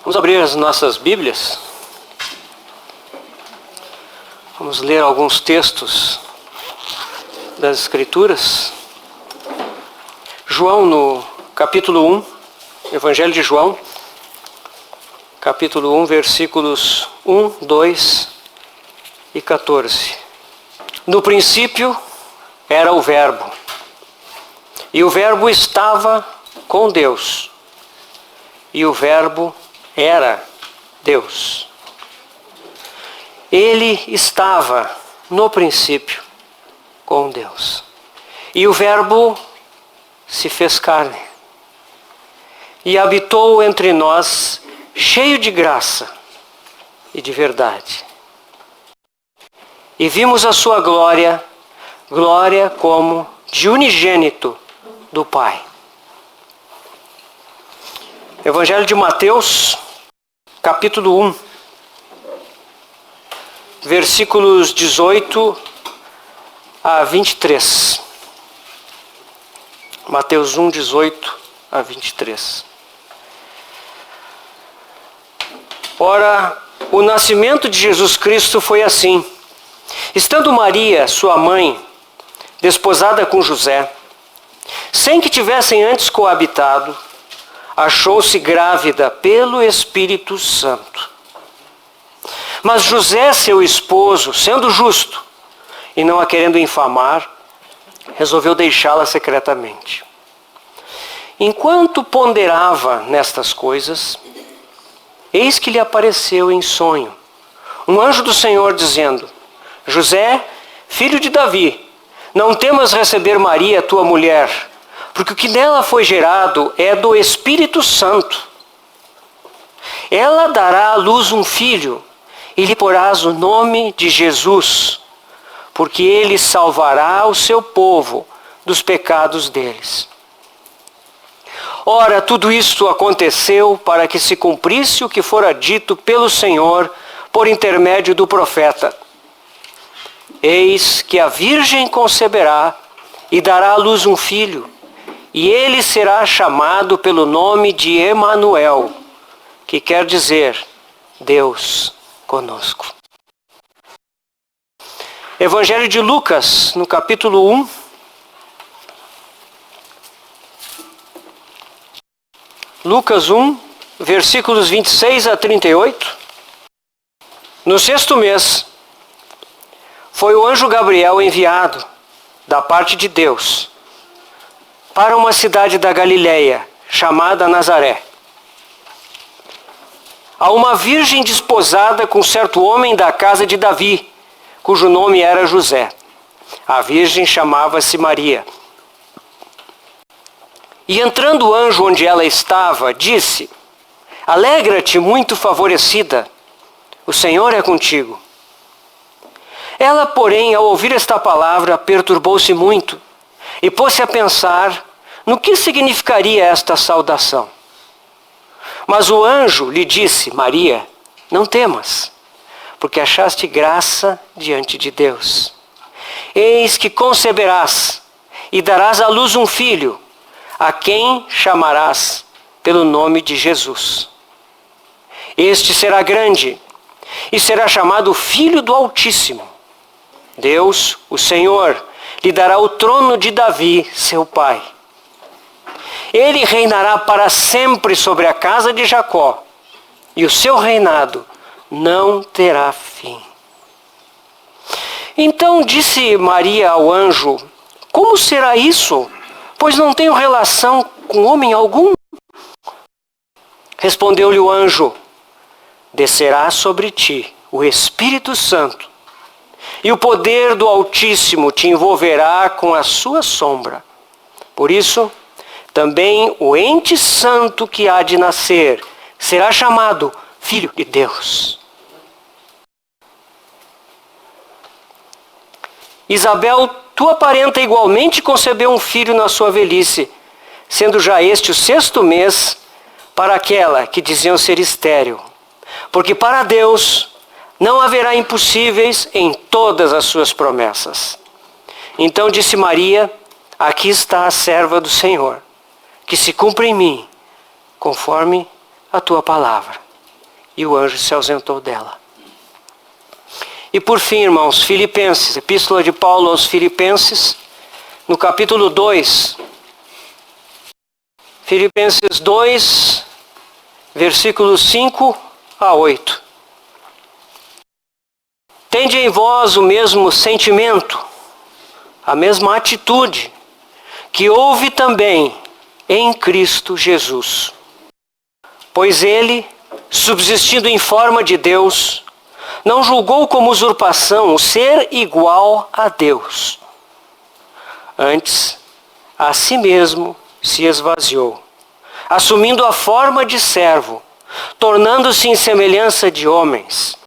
Vamos abrir as nossas Bíblias. Vamos ler alguns textos das Escrituras. João, no capítulo 1, Evangelho de João, capítulo 1, versículos 1, 2 e 14. No princípio era o Verbo, e o Verbo estava com Deus, e o Verbo era Deus. Ele estava no princípio com Deus. E o Verbo se fez carne e habitou entre nós, cheio de graça e de verdade. E vimos a sua glória, glória como de unigênito do Pai. Evangelho de Mateus, capítulo 1, versículos 18 a 23. Mateus 1, 18 a 23. Ora, o nascimento de Jesus Cristo foi assim. Estando Maria, sua mãe, desposada com José, sem que tivessem antes coabitado, achou-se grávida pelo Espírito Santo. Mas José, seu esposo, sendo justo e não a querendo infamar, resolveu deixá-la secretamente. Enquanto ponderava nestas coisas, eis que lhe apareceu em sonho um anjo do Senhor dizendo: José, filho de Davi, não temas receber Maria, tua mulher, porque o que nela foi gerado é do Espírito Santo. Ela dará à luz um filho, e lhe porás o nome de Jesus, porque ele salvará o seu povo dos pecados deles. Ora, tudo isto aconteceu para que se cumprisse o que fora dito pelo Senhor por intermédio do profeta. Eis que a virgem conceberá e dará à luz um filho, e ele será chamado pelo nome de Emanuel, que quer dizer Deus conosco. Evangelho de Lucas, no capítulo 1. Lucas 1, versículos 26 a 38. No 6º mês, foi o anjo Gabriel enviado da parte de Deus para uma cidade da Galileia, chamada Nazaré, a uma virgem desposada com certo homem da casa de Davi, cujo nome era José. A virgem chamava-se Maria. E entrando o anjo onde ela estava, disse: Alegra-te, muito favorecida, o Senhor é contigo. Ela, porém, ao ouvir esta palavra, perturbou-se muito e pôs-se a pensar no que significaria esta saudação. Mas o anjo lhe disse: Maria, não temas, porque achaste graça diante de Deus. Eis que conceberás e darás à luz um filho, a quem chamarás pelo nome de Jesus. Este será grande e será chamado Filho do Altíssimo. Deus, o Senhor, lhe dará o trono de Davi, seu pai. Ele reinará para sempre sobre a casa de Jacó, e o seu reinado não terá fim. Então disse Maria ao anjo: Como será isso? Pois não tenho relação com homem algum. Respondeu-lhe o anjo: Descerá sobre ti o Espírito Santo, e o poder do Altíssimo te envolverá com a sua sombra. Por isso, também o ente santo que há de nascer será chamado Filho de Deus. Isabel, tua parenta, igualmente concebeu um filho na sua velhice, sendo já este o 6º mês para aquela que diziam ser estéril. Porque para Deus não haverá impossíveis em todas as suas promessas. Então disse Maria: Aqui está a serva do Senhor, que se cumpra em mim, conforme a tua palavra. e o anjo se ausentou dela. E por fim, irmãos, Filipenses, Epístola de Paulo aos Filipenses, no capítulo 2. Filipenses 2, versículos 5 a 8. Tende em vós o mesmo sentimento, a mesma atitude, que houve também em Cristo Jesus. Pois ele, subsistindo em forma de Deus, não julgou como usurpação o ser igual a Deus. Antes, a si mesmo se esvaziou, assumindo a forma de servo, tornando-se em semelhança de homens,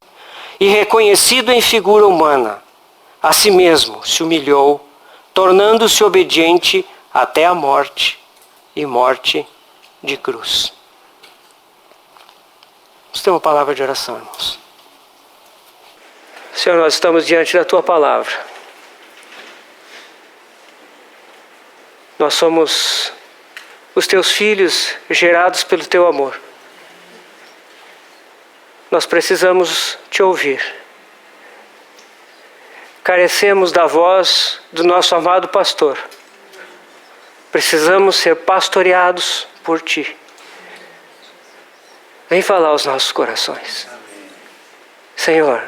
e reconhecido em figura humana, a si mesmo se humilhou, tornando-se obediente até a morte, e morte de cruz. Vamos ter uma palavra de oração, irmãos. Senhor, nós estamos diante da Tua palavra. Nós somos os Teus filhos gerados pelo Teu amor. Nós precisamos Te ouvir. Carecemos da voz do nosso amado pastor. Precisamos ser pastoreados por Ti. Vem falar aos nossos corações. Senhor,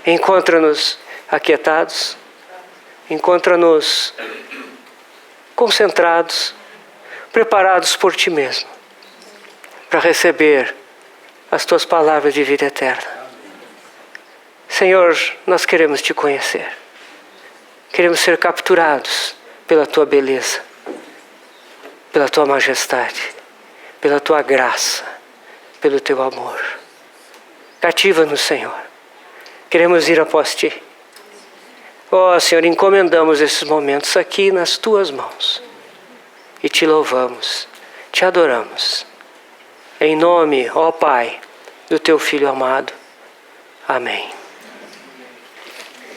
encontra-nos aquietados, encontra-nos concentrados, preparados por Ti mesmo, para receber as Tuas palavras de vida eterna. Senhor, nós queremos Te conhecer. Queremos ser capturados pela Tua beleza, pela Tua majestade, pela Tua graça, pelo Teu amor. Cativa-nos, Senhor. Queremos ir após Ti. Ó Senhor, encomendamos esses momentos aqui nas Tuas mãos. E Te louvamos, Te adoramos. Em nome, ó Pai, do Teu Filho amado. Amém.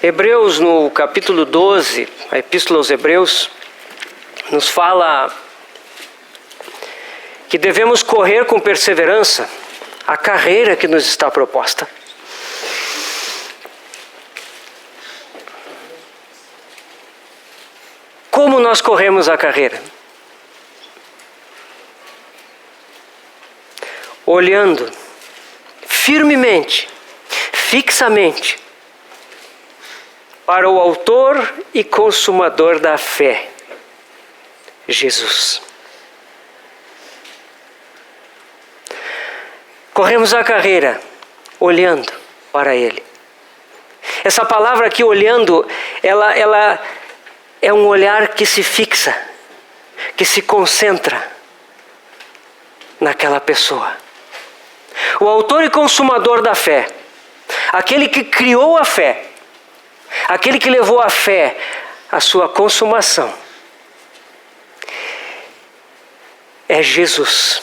Hebreus, no capítulo 12, a Epístola aos Hebreus, nos fala que devemos correr com perseverança a carreira que nos está proposta. Como nós corremos a carreira? Olhando firmemente, fixamente, para o autor e consumador da fé, Jesus. Corremos a carreira olhando para Ele. Essa palavra aqui, olhando, ela é um olhar que se fixa, que se concentra naquela pessoa. O autor e consumador da fé, aquele que criou a fé, aquele que levou a fé à sua consumação, é Jesus.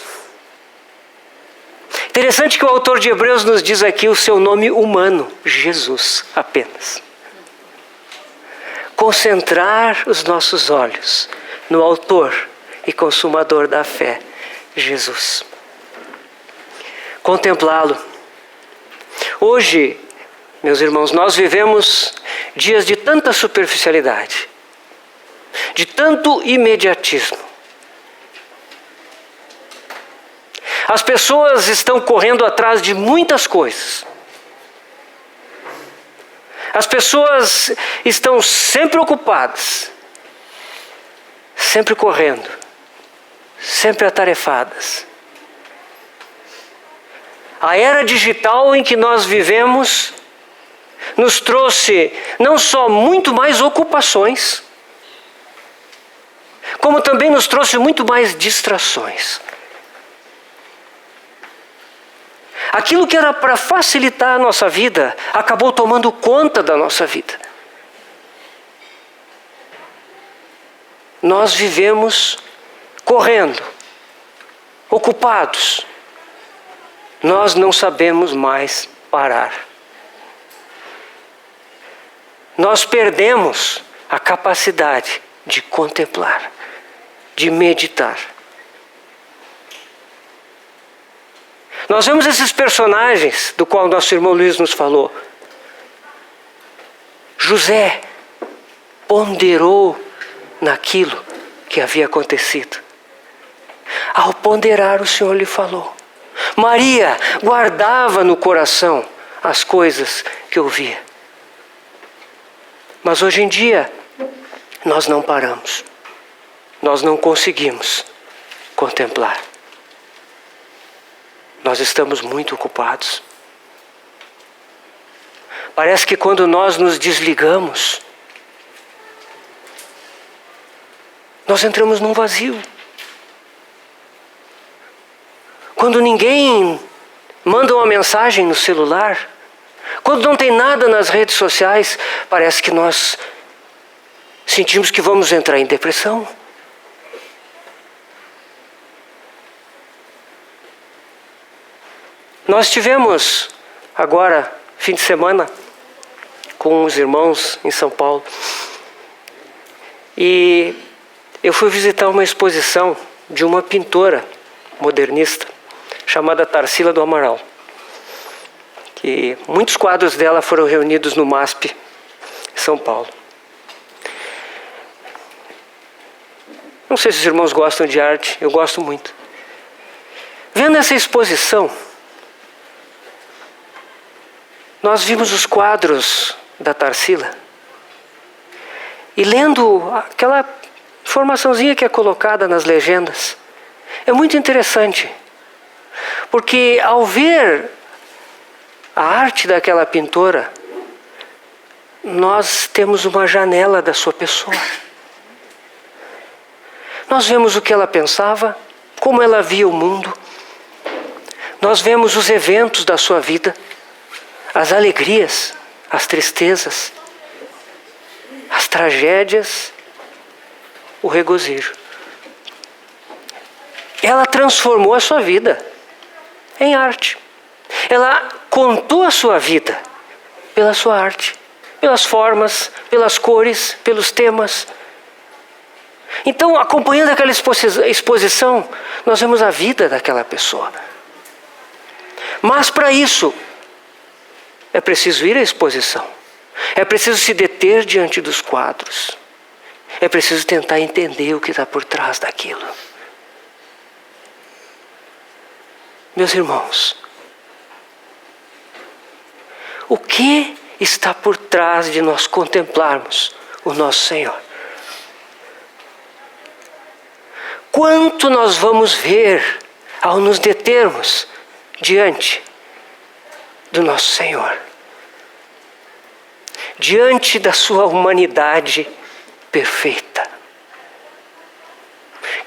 Interessante que o autor de Hebreus nos diz aqui o seu nome humano, Jesus, apenas. Concentrar os nossos olhos no autor e consumador da fé, Jesus. Contemplá-lo. Hoje, meus irmãos, nós vivemos dias de tanta superficialidade, de tanto imediatismo. As pessoas estão correndo atrás de muitas coisas. As pessoas estão sempre ocupadas, sempre correndo, sempre atarefadas. A era digital em que nós vivemos nos trouxe não só muito mais ocupações, como também nos trouxe muito mais distrações. Aquilo que era para facilitar a nossa vida, acabou tomando conta da nossa vida. Nós vivemos correndo, ocupados. Nós não sabemos mais parar. Nós perdemos a capacidade de contemplar, de meditar. Nós vemos esses personagens do qual nosso irmão Luiz nos falou. José ponderou naquilo que havia acontecido. Ao ponderar, o Senhor lhe falou. Maria guardava no coração as coisas que ouvia. Mas hoje em dia, nós não paramos. Nós não conseguimos contemplar. Nós estamos muito ocupados. Parece que quando nós nos desligamos, nós entramos num vazio. Quando ninguém manda uma mensagem no celular, quando não tem nada nas redes sociais, parece que nós sentimos que vamos entrar em depressão. Nós tivemos agora, fim de semana, com os irmãos em São Paulo. E eu fui visitar uma exposição de uma pintora modernista, chamada Tarsila do Amaral. Que muitos quadros dela foram reunidos no MASP, em São Paulo. Não sei se os irmãos gostam de arte, eu gosto muito. Vendo essa exposição, nós vimos os quadros da Tarsila e lendo aquela informaçãozinha que é colocada nas legendas, é muito interessante, porque ao ver a arte daquela pintora, nós temos uma janela da sua pessoa. Nós vemos o que ela pensava, como ela via o mundo, nós vemos os eventos da sua vida, as alegrias, as tristezas, as tragédias, o regozijo. Ela transformou a sua vida em arte. Ela contou a sua vida pela sua arte, pelas formas, pelas cores, pelos temas. Então, acompanhando aquela exposição, nós vemos a vida daquela pessoa. Mas para isso, é preciso ir à exposição. É preciso se deter diante dos quadros. É preciso tentar entender o que está por trás daquilo. Meus irmãos, o que está por trás de nós contemplarmos o nosso Senhor? Quanto nós vamos ver ao nos determos diante do nosso Senhor, diante da sua humanidade perfeita?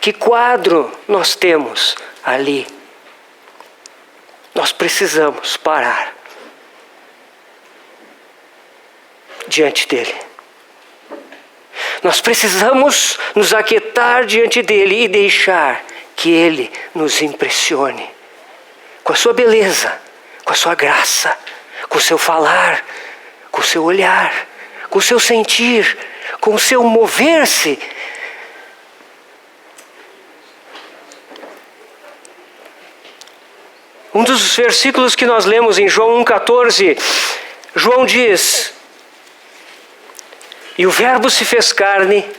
Que quadro nós temos ali? Nós precisamos parar diante dele. Nós precisamos nos aquietar diante dele e deixar que ele nos impressione com a sua beleza, com a sua graça, com o seu falar, com o seu olhar, com o seu sentir, com o seu mover-se. Um dos versículos que nós lemos em João 1,14, João diz: e o Verbo se fez carne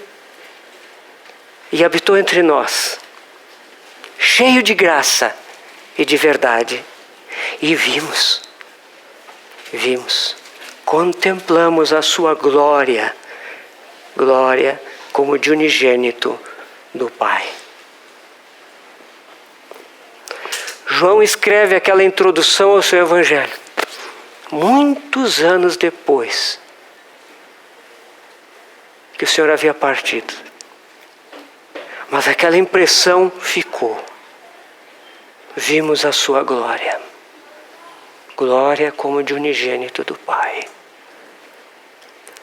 e habitou entre nós, cheio de graça e de verdade. E vimos, contemplamos a sua glória, glória como de unigênito do Pai. João escreve aquela introdução ao seu evangelho muitos anos depois que o Senhor havia partido. Mas aquela impressão ficou. Vimos a sua glória. Glória como de unigênito do Pai.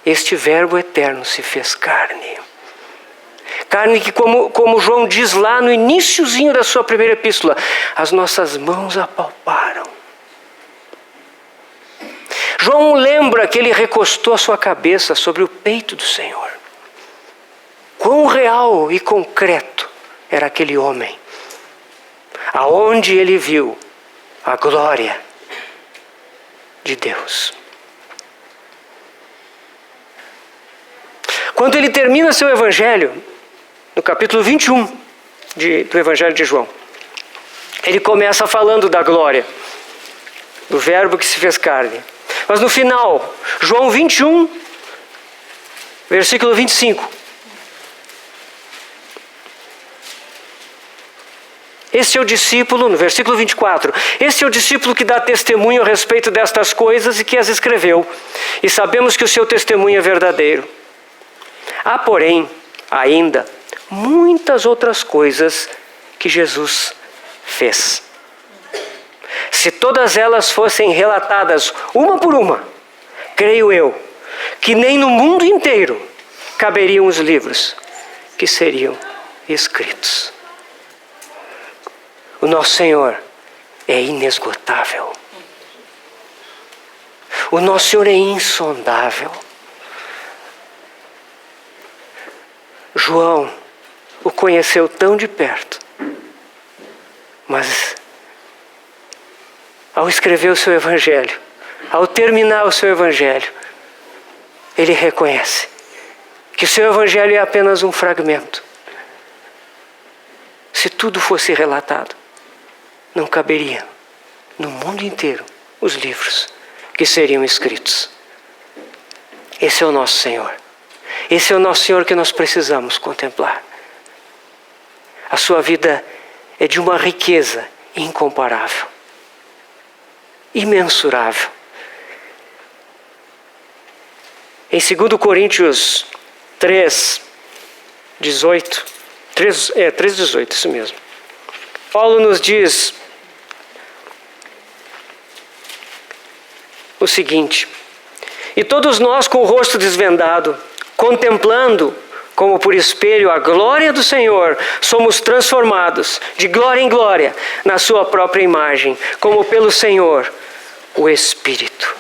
Este Verbo eterno se fez carne. Carne que, como João diz lá no iniciozinho da sua primeira epístola, as nossas mãos apalparam. João lembra que ele recostou a sua cabeça sobre o peito do Senhor. Quão real e concreto era aquele homem, aonde ele viu a glória de Deus. Quando ele termina seu evangelho, no capítulo 21 do Evangelho de João, ele começa falando da glória, do verbo que se fez carne. Mas no final, João 21, versículo 25. Esse é o discípulo, no versículo 24, esse é o discípulo que dá testemunho a respeito destas coisas e que as escreveu. E sabemos que o seu testemunho é verdadeiro. Há, porém, ainda muitas outras coisas que Jesus fez. Se todas elas fossem relatadas uma por uma, creio eu, que nem no mundo inteiro caberiam os livros que seriam escritos. O nosso Senhor é inesgotável. O nosso Senhor é insondável. João o conheceu tão de perto, mas ao escrever o seu evangelho, ao terminar o seu evangelho, ele reconhece que o seu evangelho é apenas um fragmento. Se tudo fosse relatado, não caberia no mundo inteiro os livros que seriam escritos. Esse é o nosso Senhor. Esse é o nosso Senhor que nós precisamos contemplar. A sua vida é de uma riqueza incomparável, imensurável. Em 2 Coríntios 3:18, 3:18, isso mesmo. Paulo nos diz o seguinte: e todos nós com o rosto desvendado, contemplando como por espelho a glória do Senhor, somos transformados de glória em glória na sua própria imagem, como pelo Senhor, o Espírito.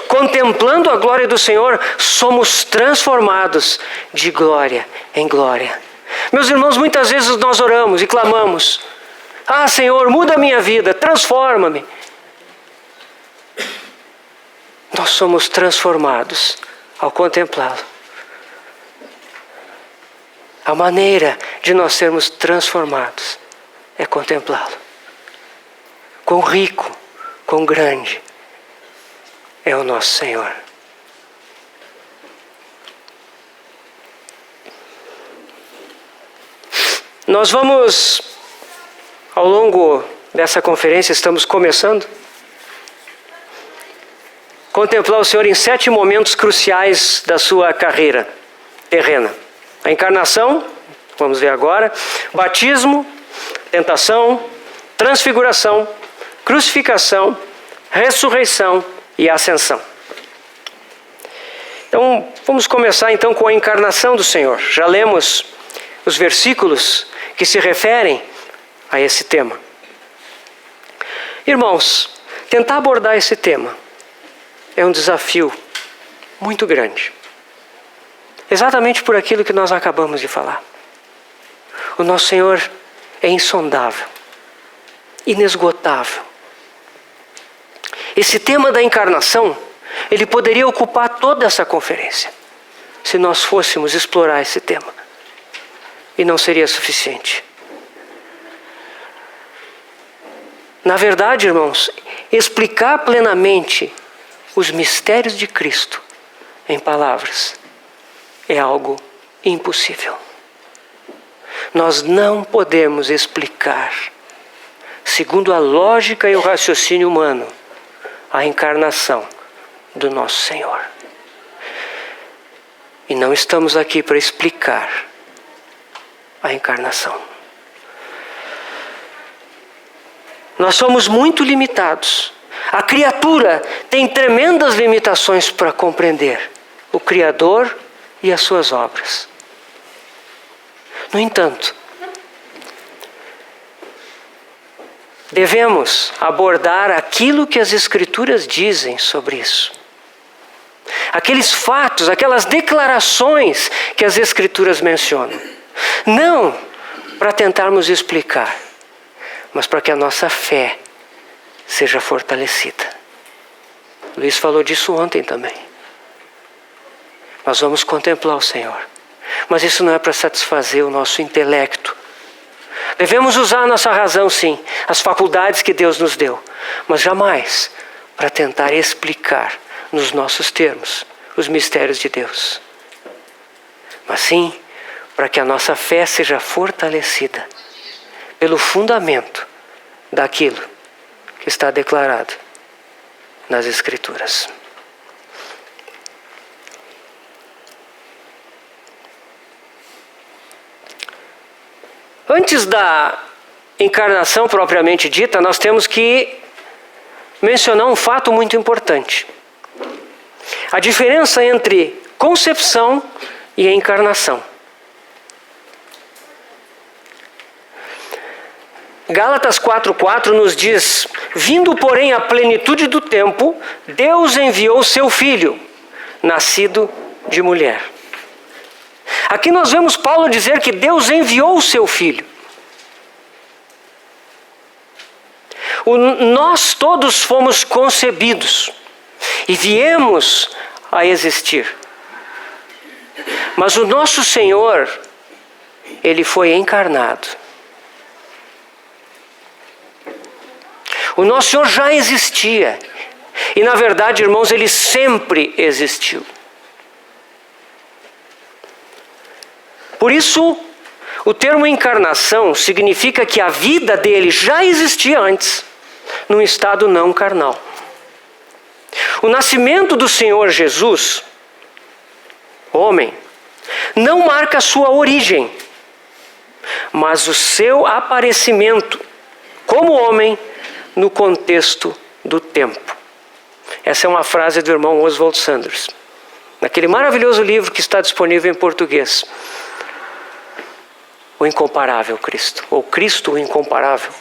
Contemplando a glória do Senhor, somos transformados de glória em glória. Meus irmãos, muitas vezes nós oramos e clamamos: ah, Senhor, muda a minha vida, transforma-me. Nós somos transformados ao contemplá-lo. A maneira de nós sermos transformados é contemplá-lo. Quão rico, quão grande é o nosso Senhor. Nós vamos, ao longo dessa conferência, estamos começando, contemplar o Senhor em 7 momentos cruciais da sua carreira terrena. A encarnação, vamos ver agora, batismo, tentação, transfiguração, crucificação, ressurreição e ascensão. Então, vamos começar então com a encarnação do Senhor. Já lemos os versículos que se referem a esse tema. Irmãos, tentar abordar esse tema é um desafio muito grande. Exatamente por aquilo que nós acabamos de falar. O nosso Senhor é insondável, inesgotável. Esse tema da encarnação, ele poderia ocupar toda essa conferência, se nós fôssemos explorar esse tema. E não seria suficiente. Na verdade, irmãos, explicar plenamente os mistérios de Cristo em palavras é algo impossível. Nós não podemos explicar, segundo a lógica e o raciocínio humano, a encarnação do nosso Senhor. E não estamos aqui para explicar a encarnação. Nós somos muito limitados. A criatura tem tremendas limitações para compreender o Criador e as suas obras. No entanto, devemos abordar aquilo que as Escrituras dizem sobre isso. Aqueles fatos, aquelas declarações que as Escrituras mencionam. Não para tentarmos explicar, mas para que a nossa fé seja fortalecida. Luiz falou disso ontem também. Nós vamos contemplar o Senhor. Mas isso não é para satisfazer o nosso intelecto. Devemos usar a nossa razão, sim, as faculdades que Deus nos deu, mas jamais para tentar explicar nos nossos termos os mistérios de Deus. Mas sim para que a nossa fé seja fortalecida pelo fundamento daquilo que está declarado nas Escrituras. Antes da encarnação propriamente dita, nós temos que mencionar um fato muito importante. A diferença entre concepção e encarnação. Gálatas 4:4 nos diz: vindo, porém, à plenitude do tempo, Deus enviou seu Filho, nascido de mulher. Aqui nós vemos Paulo dizer que Deus enviou o seu Filho. Nós todos fomos concebidos e viemos a existir. Mas o nosso Senhor, Ele foi encarnado. O nosso Senhor já existia. E na verdade, irmãos, Ele sempre existiu. Por isso, o termo encarnação significa que a vida dele já existia antes, num estado não carnal. O nascimento do Senhor Jesus, homem, não marca a sua origem, mas o seu aparecimento como homem no contexto do tempo. Essa é uma frase do irmão Oswald Sanders, naquele maravilhoso livro que está disponível em português. O incomparável Cristo, ou Cristo o incomparável.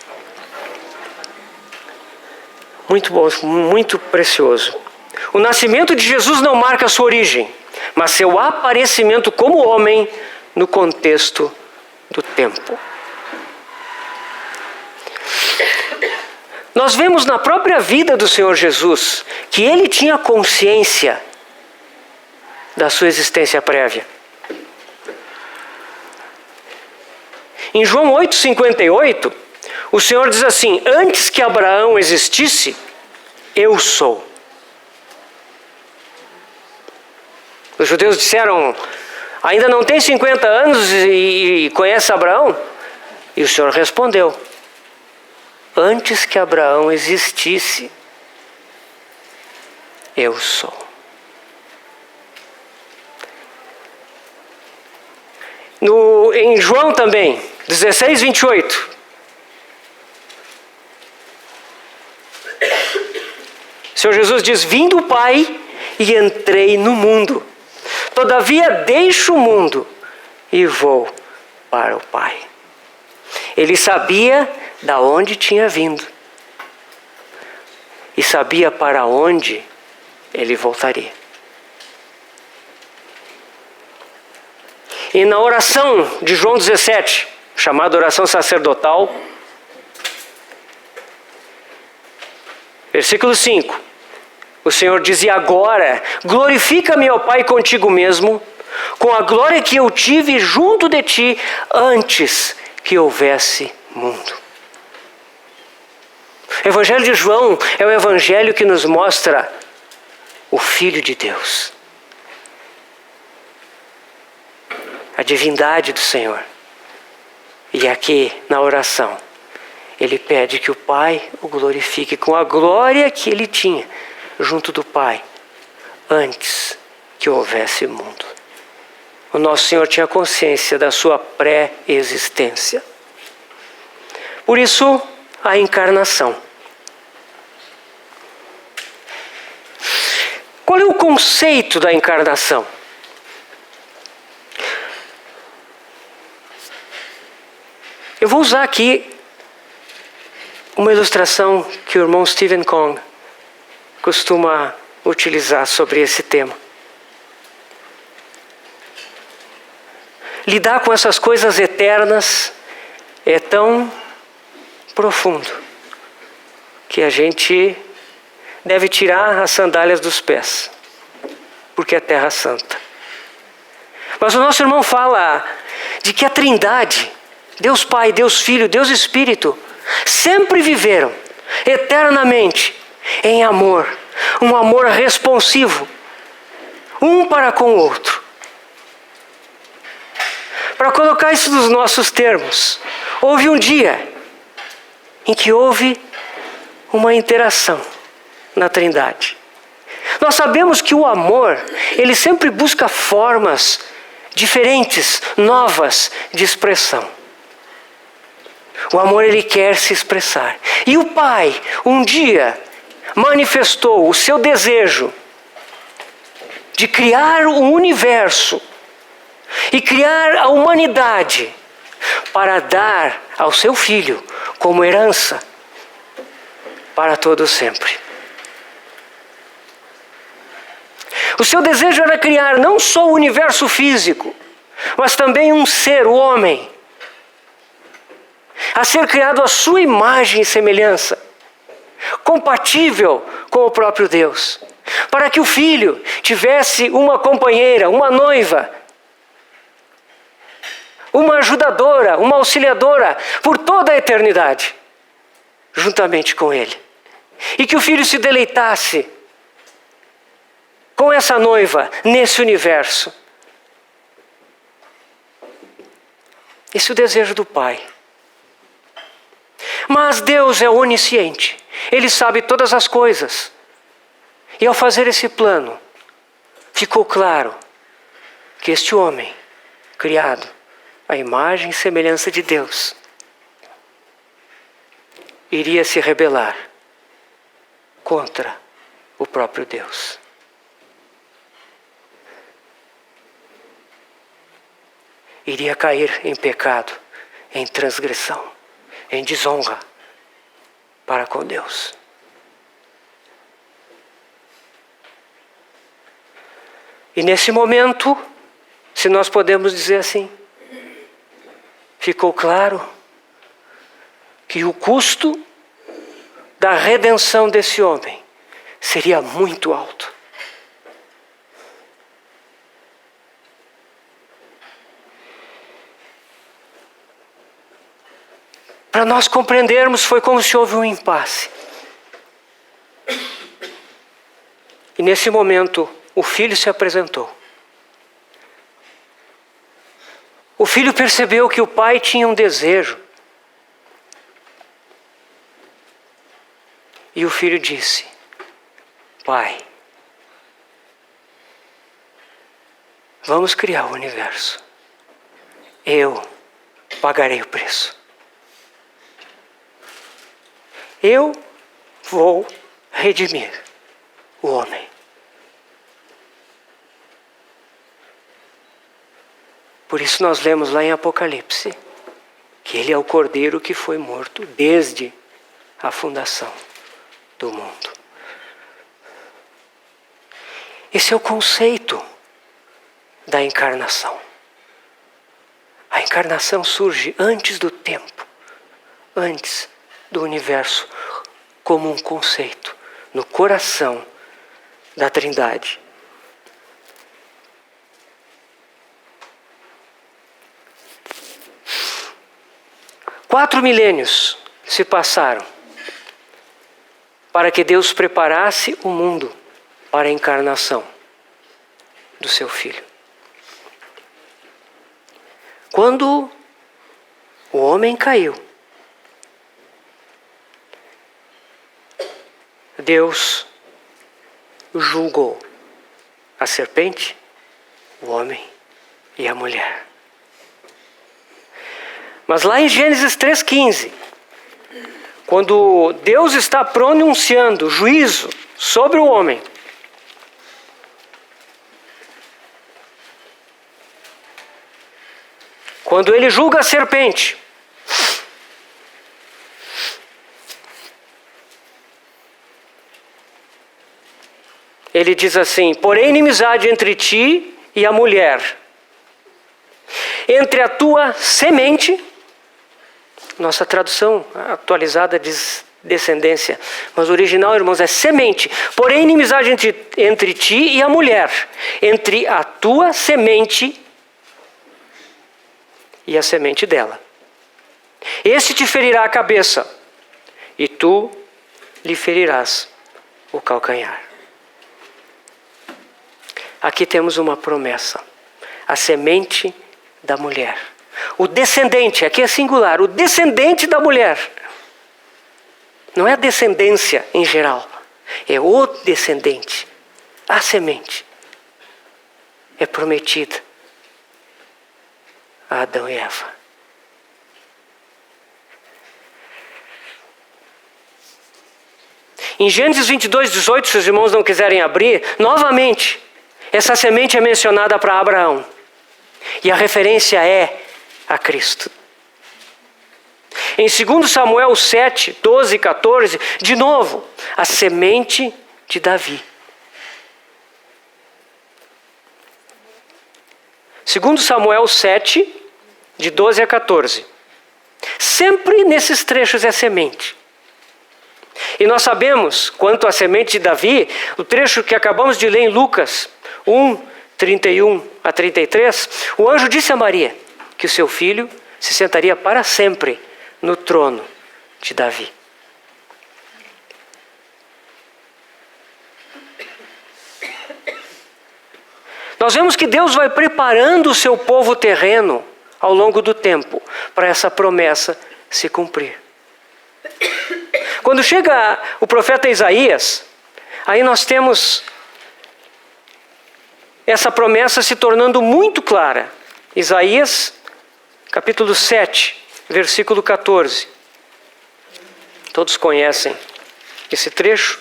Muito bom, muito precioso. O nascimento de Jesus não marca a sua origem, mas seu aparecimento como homem no contexto do tempo. Nós vemos na própria vida do Senhor Jesus que ele tinha consciência da sua existência prévia. Em João 8,58, o Senhor diz assim: antes que Abraão existisse, eu sou. Os judeus disseram: ainda não tem 50 anos e conhece Abraão? E o Senhor respondeu: antes que Abraão existisse, eu sou. Em João também, 16:28. O Senhor Jesus diz: vim do Pai e entrei no mundo. Todavia deixo o mundo e vou para o Pai. Ele sabia da onde tinha vindo e sabia para onde ele voltaria. E na oração de João 17, chamada oração sacerdotal, versículo 5, o Senhor diz: e agora glorifica-me, ó Pai, contigo mesmo, com a glória que eu tive junto de ti antes que houvesse mundo. O Evangelho de João é o Evangelho que nos mostra o Filho de Deus, a divindade do Senhor. E aqui na oração, ele pede que o Pai o glorifique com a glória que ele tinha junto do Pai antes que houvesse mundo. O nosso Senhor tinha consciência da sua pré-existência. Por isso, a encarnação. Qual é o conceito da encarnação? Eu vou usar aqui uma ilustração que o irmão Stephen Kong costuma utilizar sobre esse tema. Lidar com essas coisas eternas é tão profundo. que a gente deve tirar as sandálias dos pés, porque é terra santa. Mas o nosso irmão fala de que a Trindade, Deus Pai, Deus Filho, Deus Espírito, sempre viveram eternamente em amor, um amor responsivo, um para com o outro. Para colocar isso nos nossos termos, houve um dia em que houve uma interação na Trindade. Nós sabemos que o amor, ele sempre busca formas diferentes, novas de expressão. O amor, ele quer se expressar. E o Pai, um dia, manifestou o seu desejo de criar o universo e criar a humanidade para dar ao seu Filho como herança para todo sempre. O seu desejo era criar não só o universo físico, mas também um ser, o homem, a ser criado à sua imagem e semelhança, compatível com o próprio Deus, para que o Filho tivesse uma companheira, uma noiva, uma ajudadora, uma auxiliadora por toda a eternidade, juntamente com Ele. E que o Filho se deleitasse com essa noiva nesse universo. Esse é o desejo do Pai. Mas Deus é onisciente. Ele sabe todas as coisas. E ao fazer esse plano, ficou claro que este homem, criado à imagem e semelhança de Deus, iria se rebelar contra o próprio Deus. Iria cair em pecado, em transgressão, em desonra para com Deus. E nesse momento, se nós podemos dizer assim, ficou claro que o custo da redenção desse homem seria muito alto. Para nós compreendermos, foi como se houve um impasse. E nesse momento, o Filho se apresentou. O Filho percebeu que o Pai tinha um desejo. E o Filho disse: Pai, vamos criar o universo. Eu pagarei o preço. Eu vou redimir o homem. Por isso nós lemos lá em Apocalipse que ele é o Cordeiro que foi morto desde a fundação do mundo. Esse é o conceito da encarnação. A encarnação surge antes do tempo, antes do universo, como um conceito no coração da Trindade. Quatro milênios se passaram para que Deus preparasse o mundo para a encarnação do seu Filho. Quando o homem caiu, Deus julgou a serpente, o homem e a mulher. Mas lá em Gênesis 3,15, quando Deus está pronunciando juízo sobre o homem, quando ele julga a serpente, ele diz assim: porém inimizade entre ti e a mulher, entre a tua semente. Nossa tradução atualizada diz descendência. Mas o original, irmãos, é semente. Porém, inimizade entre ti e a mulher, entre a tua semente e a semente dela. Esse te ferirá a cabeça, e tu lhe ferirás o calcanhar. Aqui temos uma promessa. A semente da mulher. O descendente, aqui é singular, o descendente da mulher. Não é a descendência em geral. É o descendente. A semente. É prometida a Adão e Eva. Em Gênesis 22:18, se os irmãos não quiserem abrir, novamente, essa semente é mencionada para Abraão. E a referência é a Cristo. Em 2 Samuel 7, 12 e 14, de novo, a semente de Davi. 2 Samuel 7, de 12 a 14. Sempre nesses trechos é semente. E nós sabemos, quanto à semente de Davi, o trecho que acabamos de ler em Lucas 1, 31 a 33, o anjo disse a Maria que o seu filho se sentaria para sempre no trono de Davi. Nós vemos que Deus vai preparando o seu povo terreno ao longo do tempo para essa promessa se cumprir. Quando chega o profeta Isaías, aí nós temos essa promessa se tornando muito clara. Isaías, capítulo 7, versículo 14. Todos conhecem esse trecho.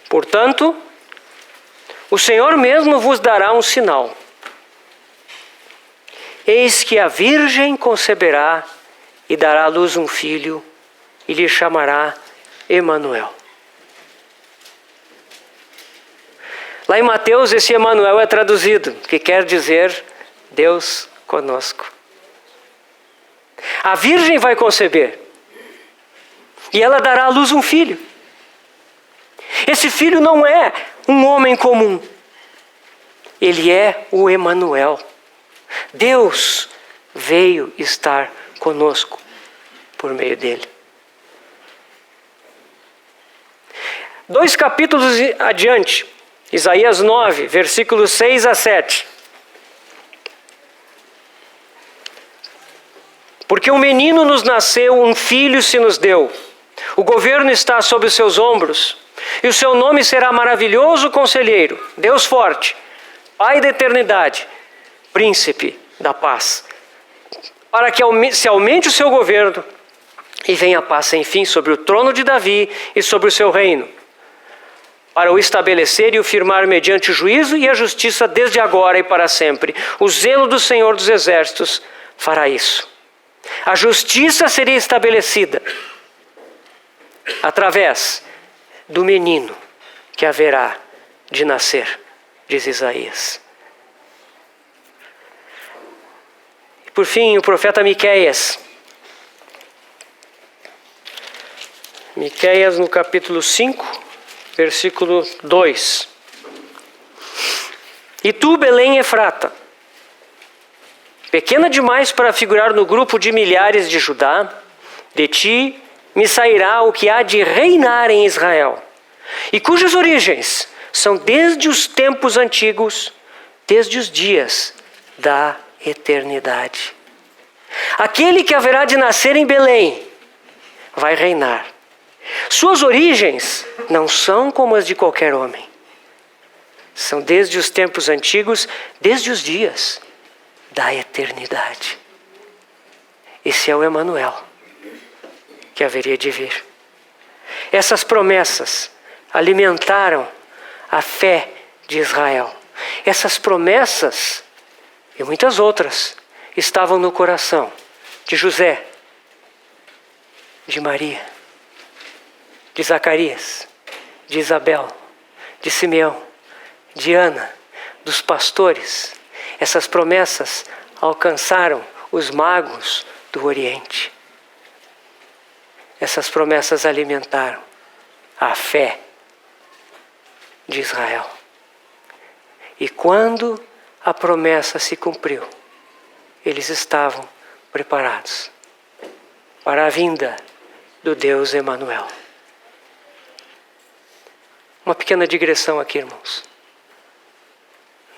Portanto, o Senhor mesmo vos dará um sinal. Eis que a virgem conceberá e dará à luz um filho, e lhe chamará Emanuel. Lá em Mateus, esse Emanuel é traduzido, que quer dizer Deus conosco. A virgem vai conceber, e ela dará à luz um filho. Esse filho não é um homem comum, ele é o Emanuel. Deus veio estar conosco por meio dele. 2 capítulos adiante, Isaías 9, versículos 6 a 7. Porque um menino nos nasceu, um filho se nos deu. O governo está sobre os seus ombros, e o seu nome será Maravilhoso Conselheiro, Deus Forte, Pai da Eternidade, Príncipe da Paz. Para que se aumente o seu governo e venha a paz sem fim sobre o trono de Davi e sobre o seu reino, para o estabelecer e o firmar mediante o juízo e a justiça desde agora e para sempre. O zelo do Senhor dos Exércitos fará isso. A justiça seria estabelecida através do menino que haverá de nascer, diz Isaías. Por fim, o profeta Miqueias. Miqueias no capítulo 5, versículo 2. E tu, Belém Efrata, pequena demais para figurar no grupo de milhares de Judá, de ti me sairá o que há de reinar em Israel, e cujas origens são desde os tempos antigos, desde os dias da eternidade. Aquele que haverá de nascer em Belém vai reinar. Suas origens não são como as de qualquer homem. São desde os tempos antigos, desde os dias da eternidade. Esse é o Emanuel que haveria de vir. Essas promessas alimentaram a fé de Israel. Essas promessas e muitas outras estavam no coração de José, de Maria, de Zacarias, de Isabel, de Simeão, de Ana, dos pastores. Essas promessas alcançaram os magos do Oriente. essas promessas alimentaram a fé de Israel. E quando a promessa se cumpriu, eles estavam preparados para a vinda do Deus Emanuel. Uma pequena digressão aqui, irmãos.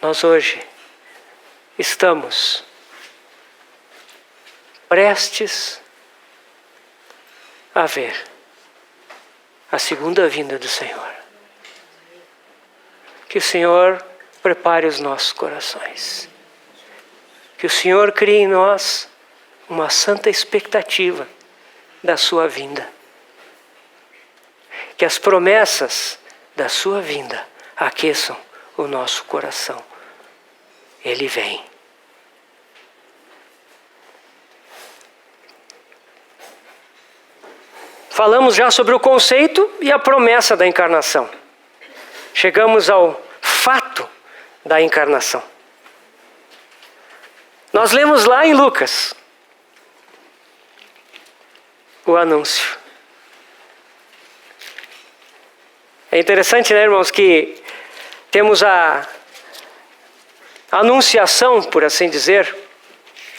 Nós hoje estamos prestes a ver a segunda vinda do Senhor. Que o Senhor prepare os nossos corações. Que o Senhor crie em nós uma santa expectativa da sua vinda. Que as promessas da sua vinda aqueçam o nosso coração. Ele vem. Falamos já sobre o conceito e a promessa da encarnação. Chegamos ao fato da encarnação. Nós lemos lá em Lucas o anúncio. É interessante, né, irmãos, que temos a anunciação, por assim dizer,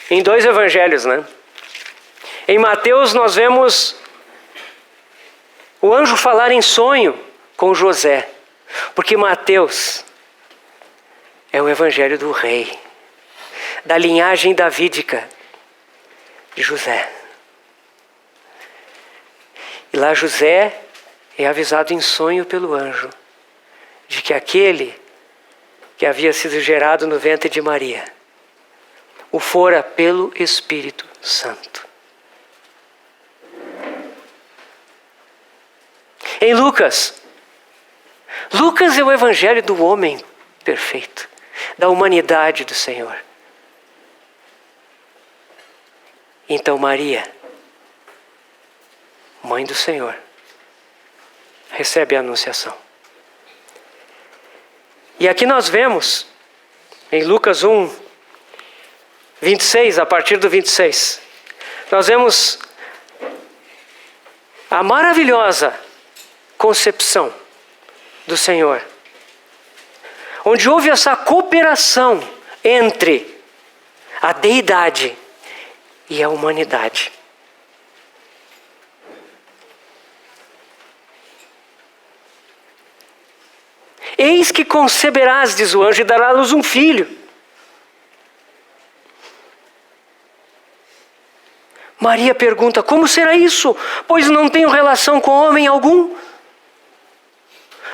em 2 evangelhos, né? Em Mateus nós vemos o anjo falar em sonho com José, porque Mateus é o evangelho do rei, da linhagem davídica de José. E lá José é avisado em sonho pelo anjo de que aquele que havia sido gerado no ventre de Maria o fora pelo Espírito Santo. Em Lucas é o evangelho do homem perfeito, da humanidade do Senhor. Então Maria, mãe do Senhor, recebe a anunciação. E aqui nós vemos, em Lucas 1, 26, a partir do 26, nós vemos a maravilhosa concepção do Senhor, onde houve essa cooperação entre a deidade e a humanidade. Eis que conceberás, diz o anjo, e dará à luz um filho. Maria pergunta: como será isso? Pois não tenho relação com homem algum.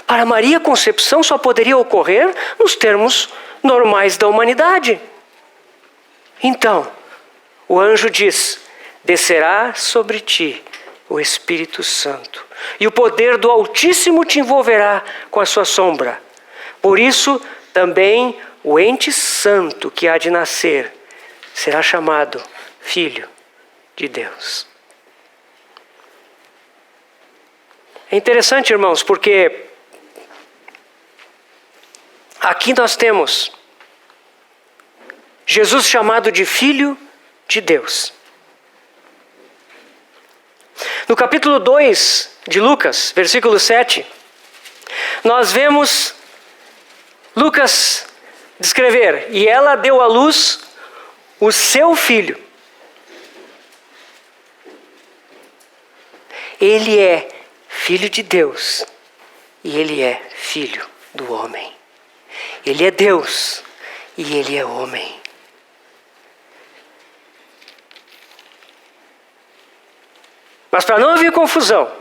Para Maria, a concepção só poderia ocorrer nos termos normais da humanidade. Então, o anjo diz: descerá sobre ti o Espírito Santo, e o poder do Altíssimo te envolverá com a sua sombra. Por isso, também o ente santo que há de nascer será chamado Filho de Deus. É interessante, irmãos, porque aqui nós temos Jesus chamado de Filho de Deus. No capítulo 2 de Lucas, versículo 7, nós vemos Lucas descrever: e ela deu à luz o seu filho. Ele é filho de Deus e ele é filho do homem. Ele é Deus e ele é homem. Mas para não haver confusão,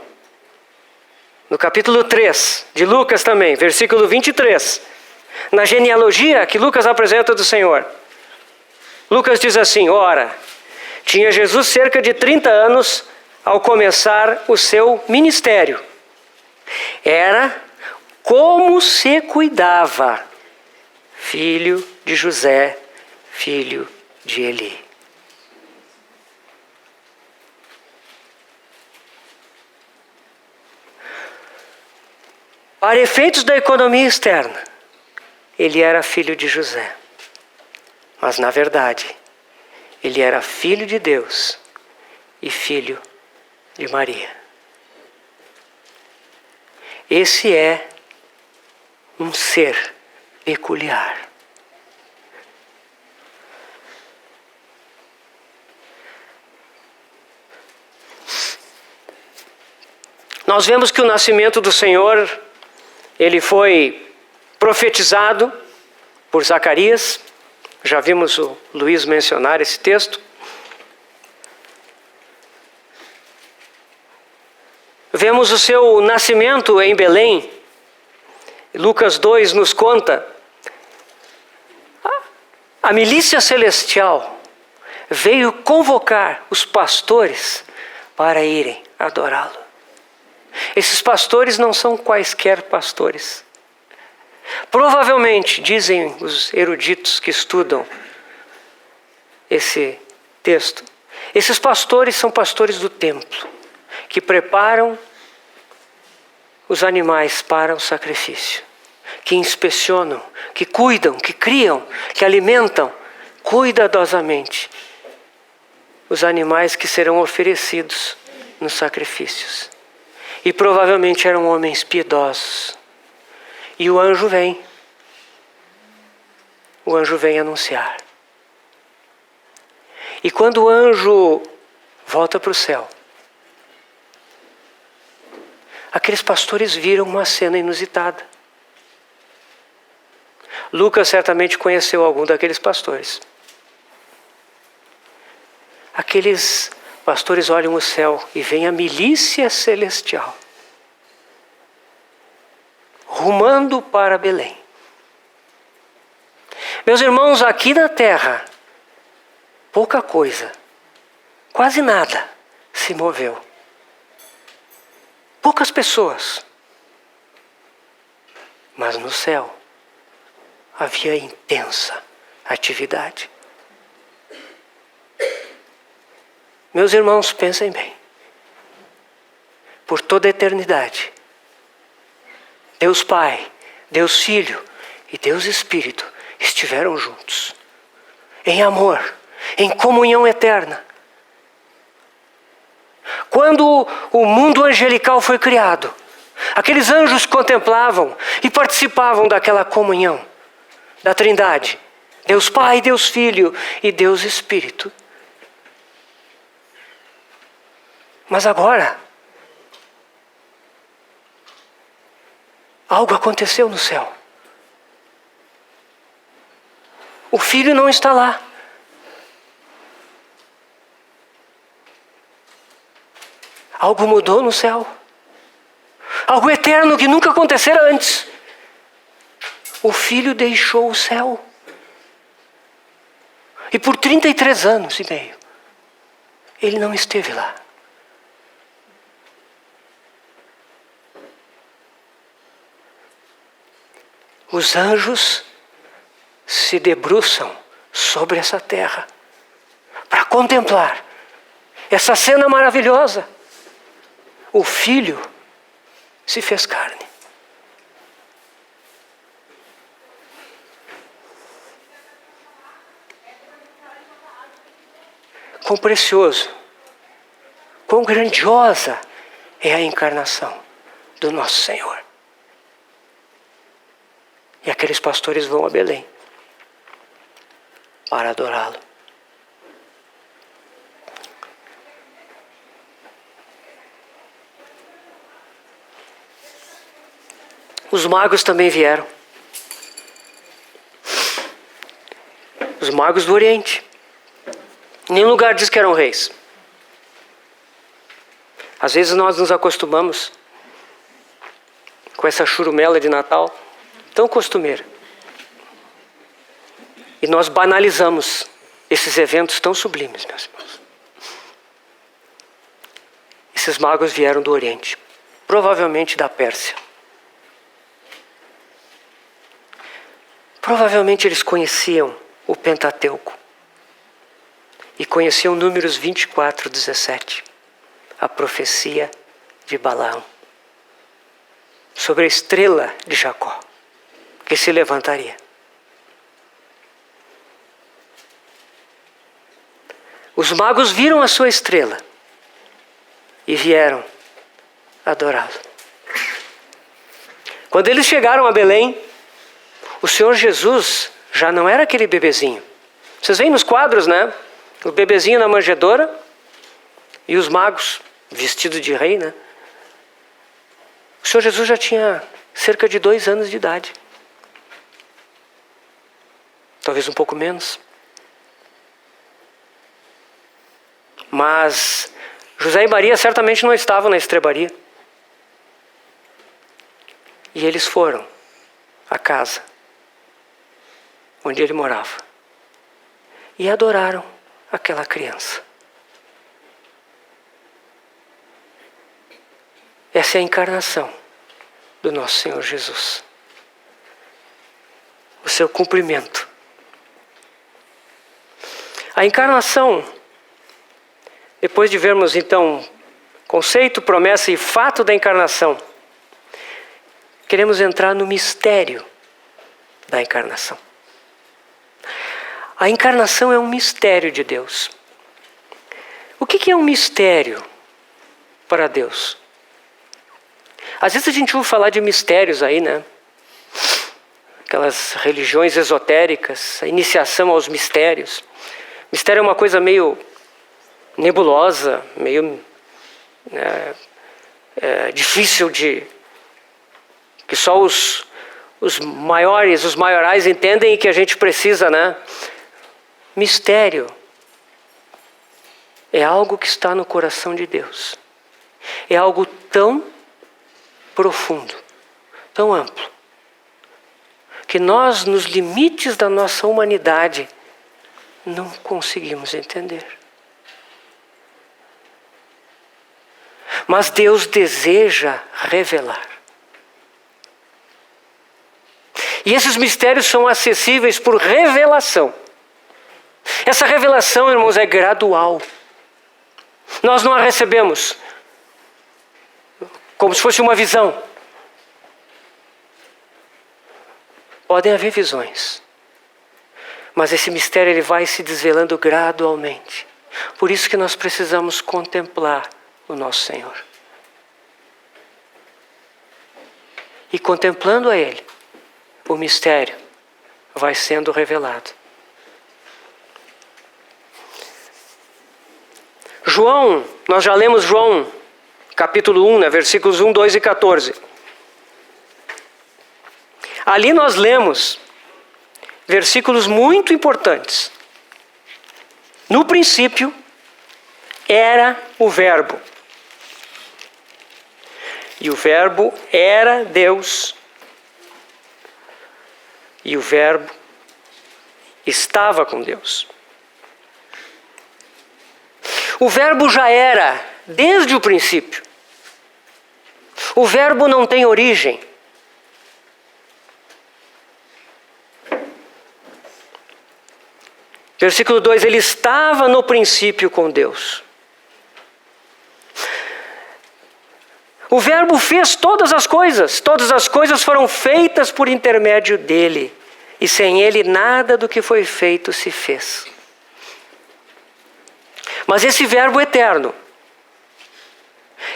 no capítulo 3 de Lucas também, versículo 23, na genealogia que Lucas apresenta do Senhor, Lucas diz assim: ora, tinha Jesus cerca de 30 anos ao começar o seu ministério. Era como se cuidava, filho de José, filho de Eli. Para efeitos da economia externa, ele era filho de José. Mas, na verdade, ele era filho de Deus e filho de Maria. Esse é um ser peculiar. Nós vemos que o nascimento do Senhor, ele foi profetizado por Zacarias. Já vimos o Luiz mencionar esse texto. Vemos o seu nascimento em Belém. Lucas 2 nos conta. A milícia celestial veio convocar os pastores para irem adorá-lo. Esses pastores não são quaisquer pastores. Provavelmente, dizem os eruditos que estudam esse texto, esses pastores são pastores do templo, que preparam os animais para o sacrifício, que inspecionam, que cuidam, que criam, que alimentam cuidadosamente os animais que serão oferecidos nos sacrifícios. E provavelmente eram homens piedosos. E o anjo vem. O anjo vem anunciar. E quando o anjo volta para o céu, aqueles pastores viram uma cena inusitada. Lucas certamente conheceu algum daqueles pastores. Aqueles pastores olham o céu e veem a milícia celestial rumando para Belém. Meus irmãos, aqui na terra, pouca coisa, quase nada se moveu. Poucas pessoas. Mas no céu havia intensa atividade. Meus irmãos, pensem bem. Por toda a eternidade, Deus Pai, Deus Filho e Deus Espírito estiveram juntos. Em amor, em comunhão eterna. Quando o mundo angelical foi criado, aqueles anjos contemplavam e participavam daquela comunhão da Trindade. Deus Pai, Deus Filho e Deus Espírito. Mas agora, algo aconteceu no céu. O Filho não está lá. Algo mudou no céu. Algo eterno que nunca acontecera antes. O Filho deixou o céu. E por 33 anos e meio, ele não esteve lá. Os anjos se debruçam sobre essa terra para contemplar essa cena maravilhosa. O Filho se fez carne. Quão precioso, quão grandiosa é a encarnação do nosso Senhor. E aqueles pastores vão a Belém para adorá-lo. Os magos também vieram. Os magos do Oriente. Em nenhum lugar diz que eram reis. Às vezes nós nos acostumamos com essa churumela de Natal, tão costumeira. E nós banalizamos esses eventos tão sublimes, meus irmãos. Esses magos vieram do Oriente, provavelmente da Pérsia. Provavelmente eles conheciam o Pentateuco. E conheciam Números 24, 17. A profecia de Balaão. Sobre a estrela de Jacó, que se levantaria. Os magos viram a sua estrela e vieram adorá-lo. Quando eles chegaram a Belém, o Senhor Jesus já não era aquele bebezinho. Vocês veem nos quadros, né? O bebezinho na manjedoura e os magos vestidos de rei, né? O Senhor Jesus já tinha cerca de 2 anos de idade. Talvez um pouco menos. Mas José e Maria certamente não estavam na estrebaria. E eles foram à casa onde ele morava e adoraram aquela criança. Essa é a encarnação do nosso Senhor Jesus. O seu cumprimento. A encarnação, depois de vermos então conceito, promessa e fato da encarnação, queremos entrar no mistério da encarnação. A encarnação é um mistério de Deus. O que é um mistério para Deus? Às vezes a gente ouve falar de mistérios aí, né? Aquelas religiões esotéricas, a iniciação aos mistérios. Mistério é uma coisa meio nebulosa, meio difícil de... que só os maiores, os maiorais entendem e que a gente precisa, né? Mistério é algo que está no coração de Deus. É algo tão profundo, tão amplo, que nós, nos limites da nossa humanidade, não conseguimos entender. Mas Deus deseja revelar. E esses mistérios são acessíveis por revelação. Essa revelação, irmãos, é gradual. Nós não a recebemos como se fosse uma visão. Podem haver visões, mas esse mistério ele vai se desvelando gradualmente. Por isso que nós precisamos contemplar o nosso Senhor. E contemplando a Ele, o mistério vai sendo revelado. João, nós já lemos João, capítulo 1, né, versículos 1, 2 e 14. Ali nós lemos versículos muito importantes. No princípio era o Verbo. E o Verbo era Deus. E o Verbo estava com Deus. O Verbo já era desde o princípio. O Verbo não tem origem. Versículo 2, ele estava no princípio com Deus. O Verbo fez todas as coisas foram feitas por intermédio dele, e sem ele nada do que foi feito se fez. Mas esse Verbo eterno,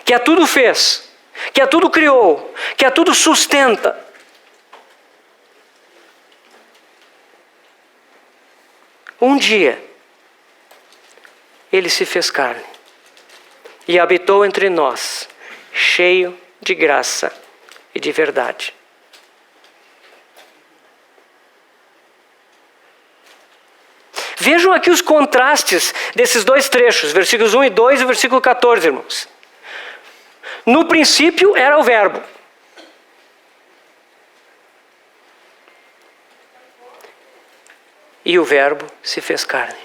que a tudo fez, que a tudo criou, que a tudo sustenta, um dia, ele se fez carne e habitou entre nós, cheio de graça e de verdade. Vejam aqui os contrastes desses dois trechos, versículos 1 e 2 e versículo 14, irmãos. No princípio era o Verbo. E o Verbo se fez carne.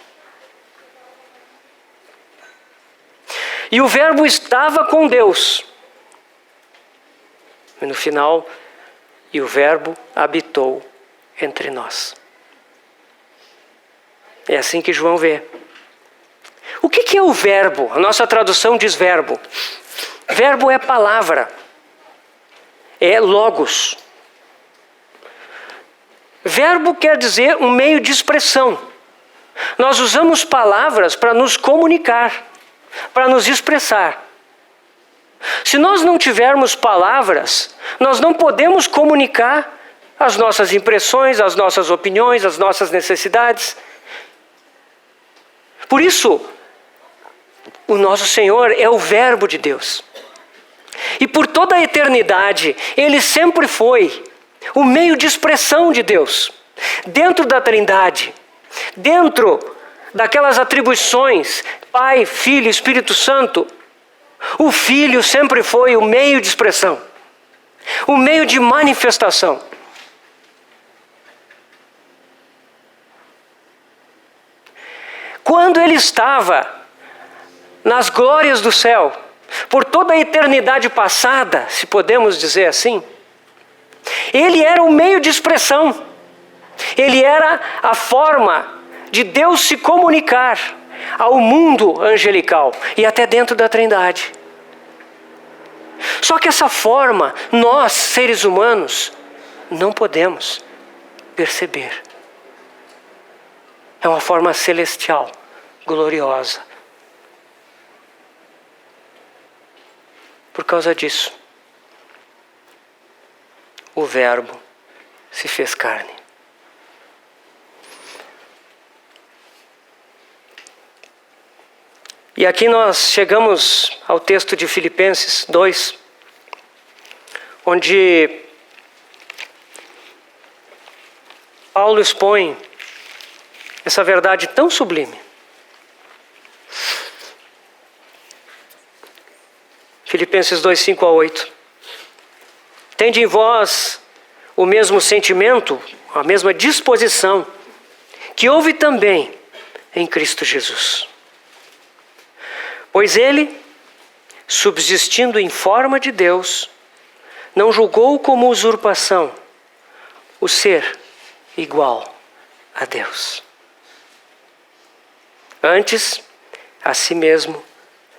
E o Verbo estava com Deus. E no final, e o Verbo habitou entre nós. É assim que João vê. O que é o verbo? A nossa tradução diz verbo. Verbo é palavra. É logos. Verbo quer dizer um meio de expressão. Nós usamos palavras para nos comunicar, para nos expressar. Se nós não tivermos palavras, nós não podemos comunicar as nossas impressões, as nossas opiniões, as nossas necessidades. Por isso, o nosso Senhor é o Verbo de Deus. E por toda a eternidade, Ele sempre foi o meio de expressão de Deus. Dentro da Trindade, dentro daquelas atribuições, Pai, Filho, Espírito Santo, o Filho sempre foi o meio de expressão, o meio de manifestação. Quando Ele estava nas glórias do céu, por toda a eternidade passada, se podemos dizer assim, Ele era o meio de expressão. Ele era a forma de Deus se comunicar ao mundo angelical e até dentro da Trindade. Só que essa forma, nós, seres humanos, não podemos perceber. É uma forma celestial, gloriosa. Por causa disso, o Verbo se fez carne. E aqui nós chegamos ao texto de Filipenses 2, onde Paulo expõe essa verdade tão sublime. Filipenses 2, 5 a 8. Tende em vós o mesmo sentimento, a mesma disposição, que houve também em Cristo Jesus. Pois ele, subsistindo em forma de Deus, não julgou como usurpação o ser igual a Deus. Antes, a si mesmo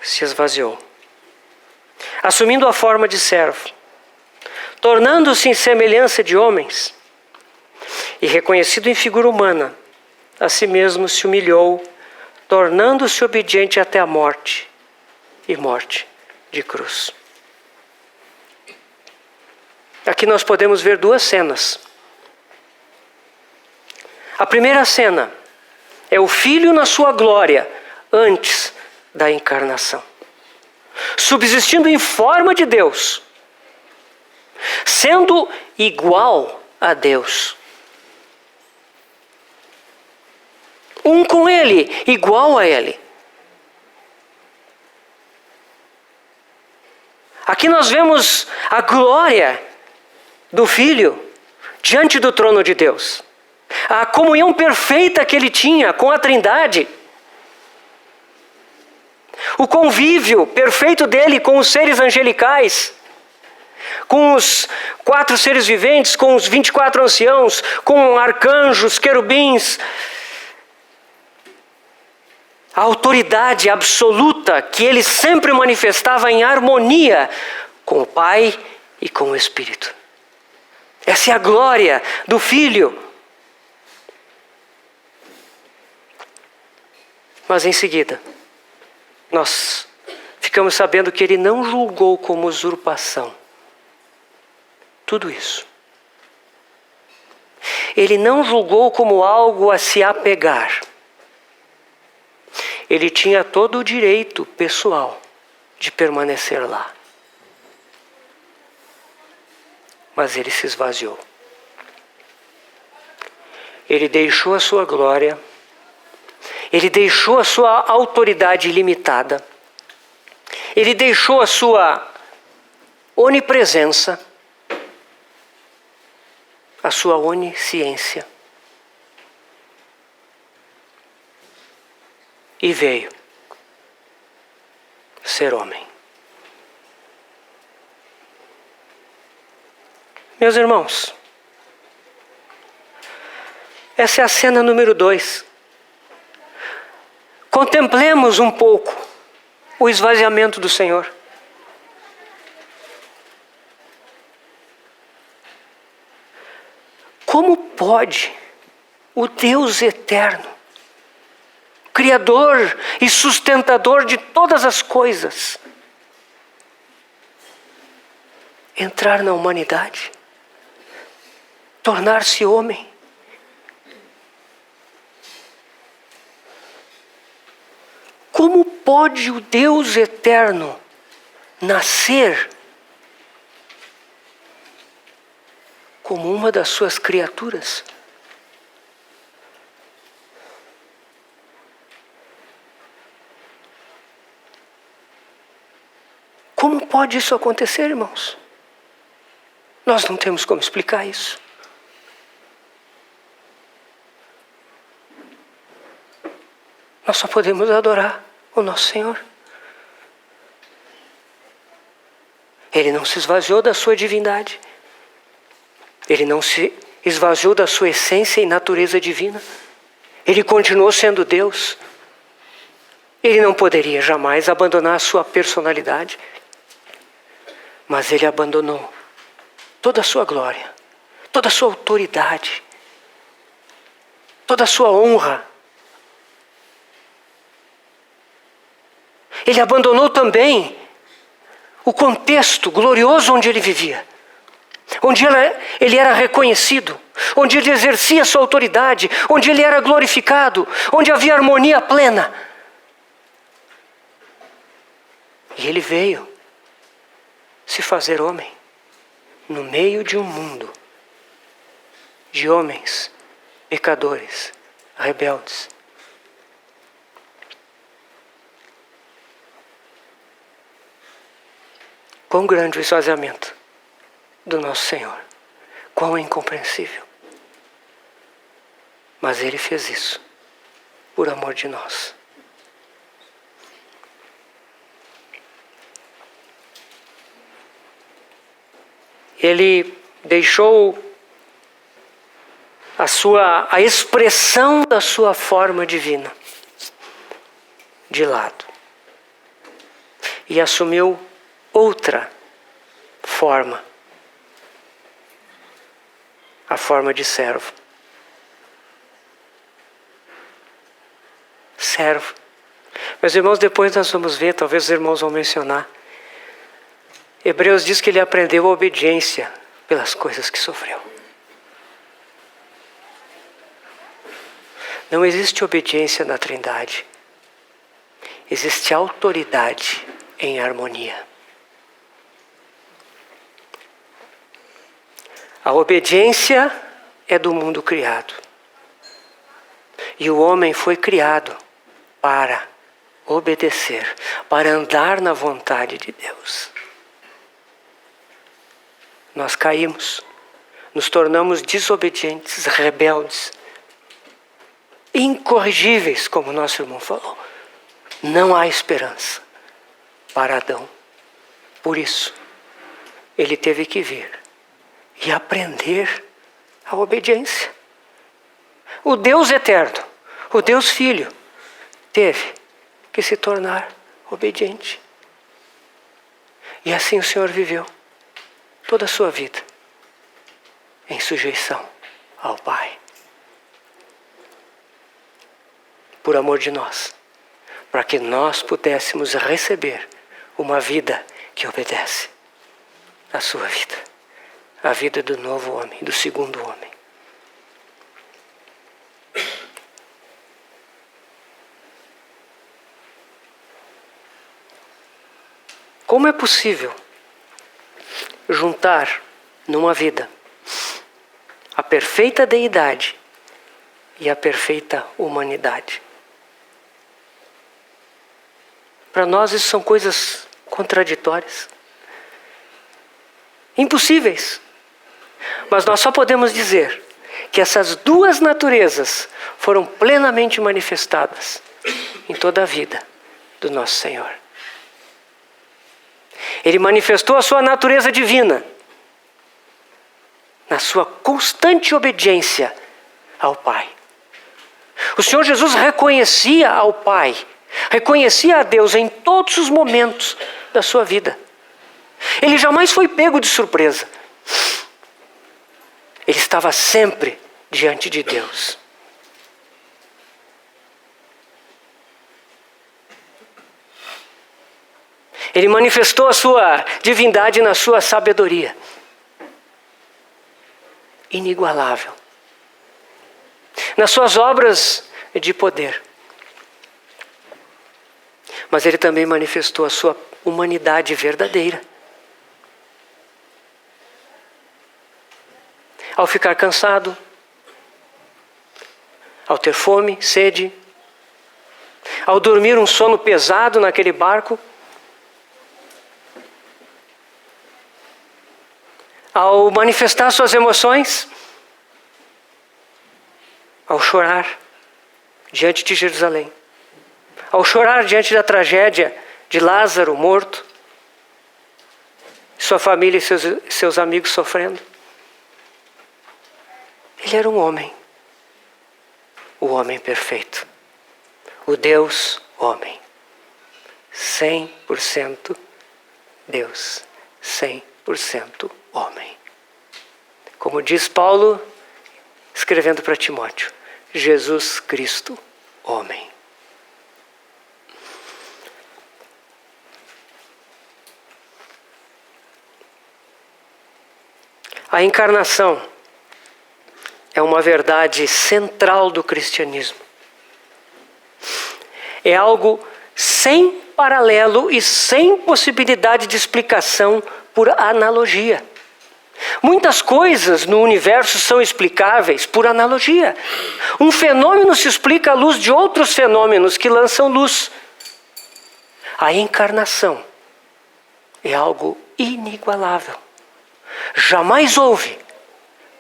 se esvaziou, assumindo a forma de servo, tornando-se em semelhança de homens, e reconhecido em figura humana, a si mesmo se humilhou, tornando-se obediente até a morte, e morte de cruz. Aqui nós podemos ver duas cenas. A primeira cena é o Filho na sua glória, antes da encarnação. Subsistindo em forma de Deus, sendo igual a Deus. Um com Ele, igual a Ele. Aqui nós vemos a glória do Filho diante do trono de Deus. A comunhão perfeita que Ele tinha com a Trindade. O convívio perfeito dele com os seres angelicais, com os 4 seres viventes, com os 24 anciãos, com arcanjos, querubins. A autoridade absoluta que ele sempre manifestava em harmonia com o Pai e com o Espírito. Essa é a glória do Filho. Mas em seguida, nós ficamos sabendo que ele não julgou como usurpação tudo isso. Ele não julgou como algo a se apegar. Ele tinha todo o direito pessoal de permanecer lá. Mas ele se esvaziou. Ele deixou a sua glória. Ele deixou a sua autoridade ilimitada. Ele deixou a sua onipresença, a sua onisciência. E veio ser homem. Meus irmãos, essa é a cena número 2. Contemplemos um pouco o esvaziamento do Senhor. Como pode o Deus eterno, Criador e sustentador de todas as coisas, entrar na humanidade, tornar-se homem. Como pode o Deus eterno nascer como uma das suas criaturas? Como pode isso acontecer, irmãos? Nós não temos como explicar isso. Nós só podemos adorar o nosso Senhor. Ele não se esvaziou da sua divindade. Ele não se esvaziou da sua essência e natureza divina. Ele continuou sendo Deus. Ele não poderia jamais abandonar a sua personalidade. Mas ele abandonou toda a sua glória, toda a sua autoridade, toda a sua honra. Ele abandonou também o contexto glorioso onde ele vivia, onde ele era reconhecido, onde ele exercia sua autoridade, onde ele era glorificado, onde havia harmonia plena. E ele veio se fazer homem no meio de um mundo de homens pecadores, rebeldes. Quão grande o esvaziamento do nosso Senhor, quão incompreensível. Mas Ele fez isso por amor de nós. Ele deixou a expressão da sua forma divina de lado e assumiu outra forma, a forma de servo. Servo. Meus irmãos, depois nós vamos ver, talvez os irmãos vão mencionar. Hebreus diz que ele aprendeu a obediência pelas coisas que sofreu. Não existe obediência na Trindade. Existe autoridade em harmonia. A obediência é do mundo criado. E o homem foi criado para obedecer, para andar na vontade de Deus. Nós caímos, nos tornamos desobedientes, rebeldes, incorrigíveis, como nosso irmão falou. Não há esperança para Adão. Por isso, ele teve que vir e aprender a obediência. O Deus eterno, o Deus Filho, teve que se tornar obediente. E assim o Senhor viveu toda a sua vida em sujeição ao Pai. Por amor de nós, para que nós pudéssemos receber uma vida que obedece à sua vida, a vida do novo homem, do segundo homem. Como é possível juntar numa vida a perfeita deidade e a perfeita humanidade? Para nós isso são coisas contraditórias, impossíveis. Mas nós só podemos dizer que essas duas naturezas foram plenamente manifestadas em toda a vida do nosso Senhor. Ele manifestou a sua natureza divina na sua constante obediência ao Pai. O Senhor Jesus reconhecia ao Pai, reconhecia a Deus em todos os momentos da sua vida. Ele jamais foi pego de surpresa. Ele estava sempre diante de Deus. Ele manifestou a sua divindade na sua sabedoria. Inigualável. Nas suas obras de poder. Mas ele também manifestou a sua humanidade verdadeira. Ao ficar cansado, ao ter fome, sede, ao dormir um sono pesado naquele barco, ao manifestar suas emoções, ao chorar diante de Jerusalém, ao chorar diante da tragédia de Lázaro morto, sua família e seus amigos sofrendo. Ele era um homem, o homem perfeito, o Deus homem, 100% Deus, 100% homem. Como diz Paulo, escrevendo para Timóteo, Jesus Cristo, homem. A encarnação é uma verdade central do cristianismo. É algo sem paralelo e sem possibilidade de explicação por analogia. Muitas coisas no universo são explicáveis por analogia. Um fenômeno se explica à luz de outros fenômenos que lançam luz. A encarnação é algo inigualável. Jamais houve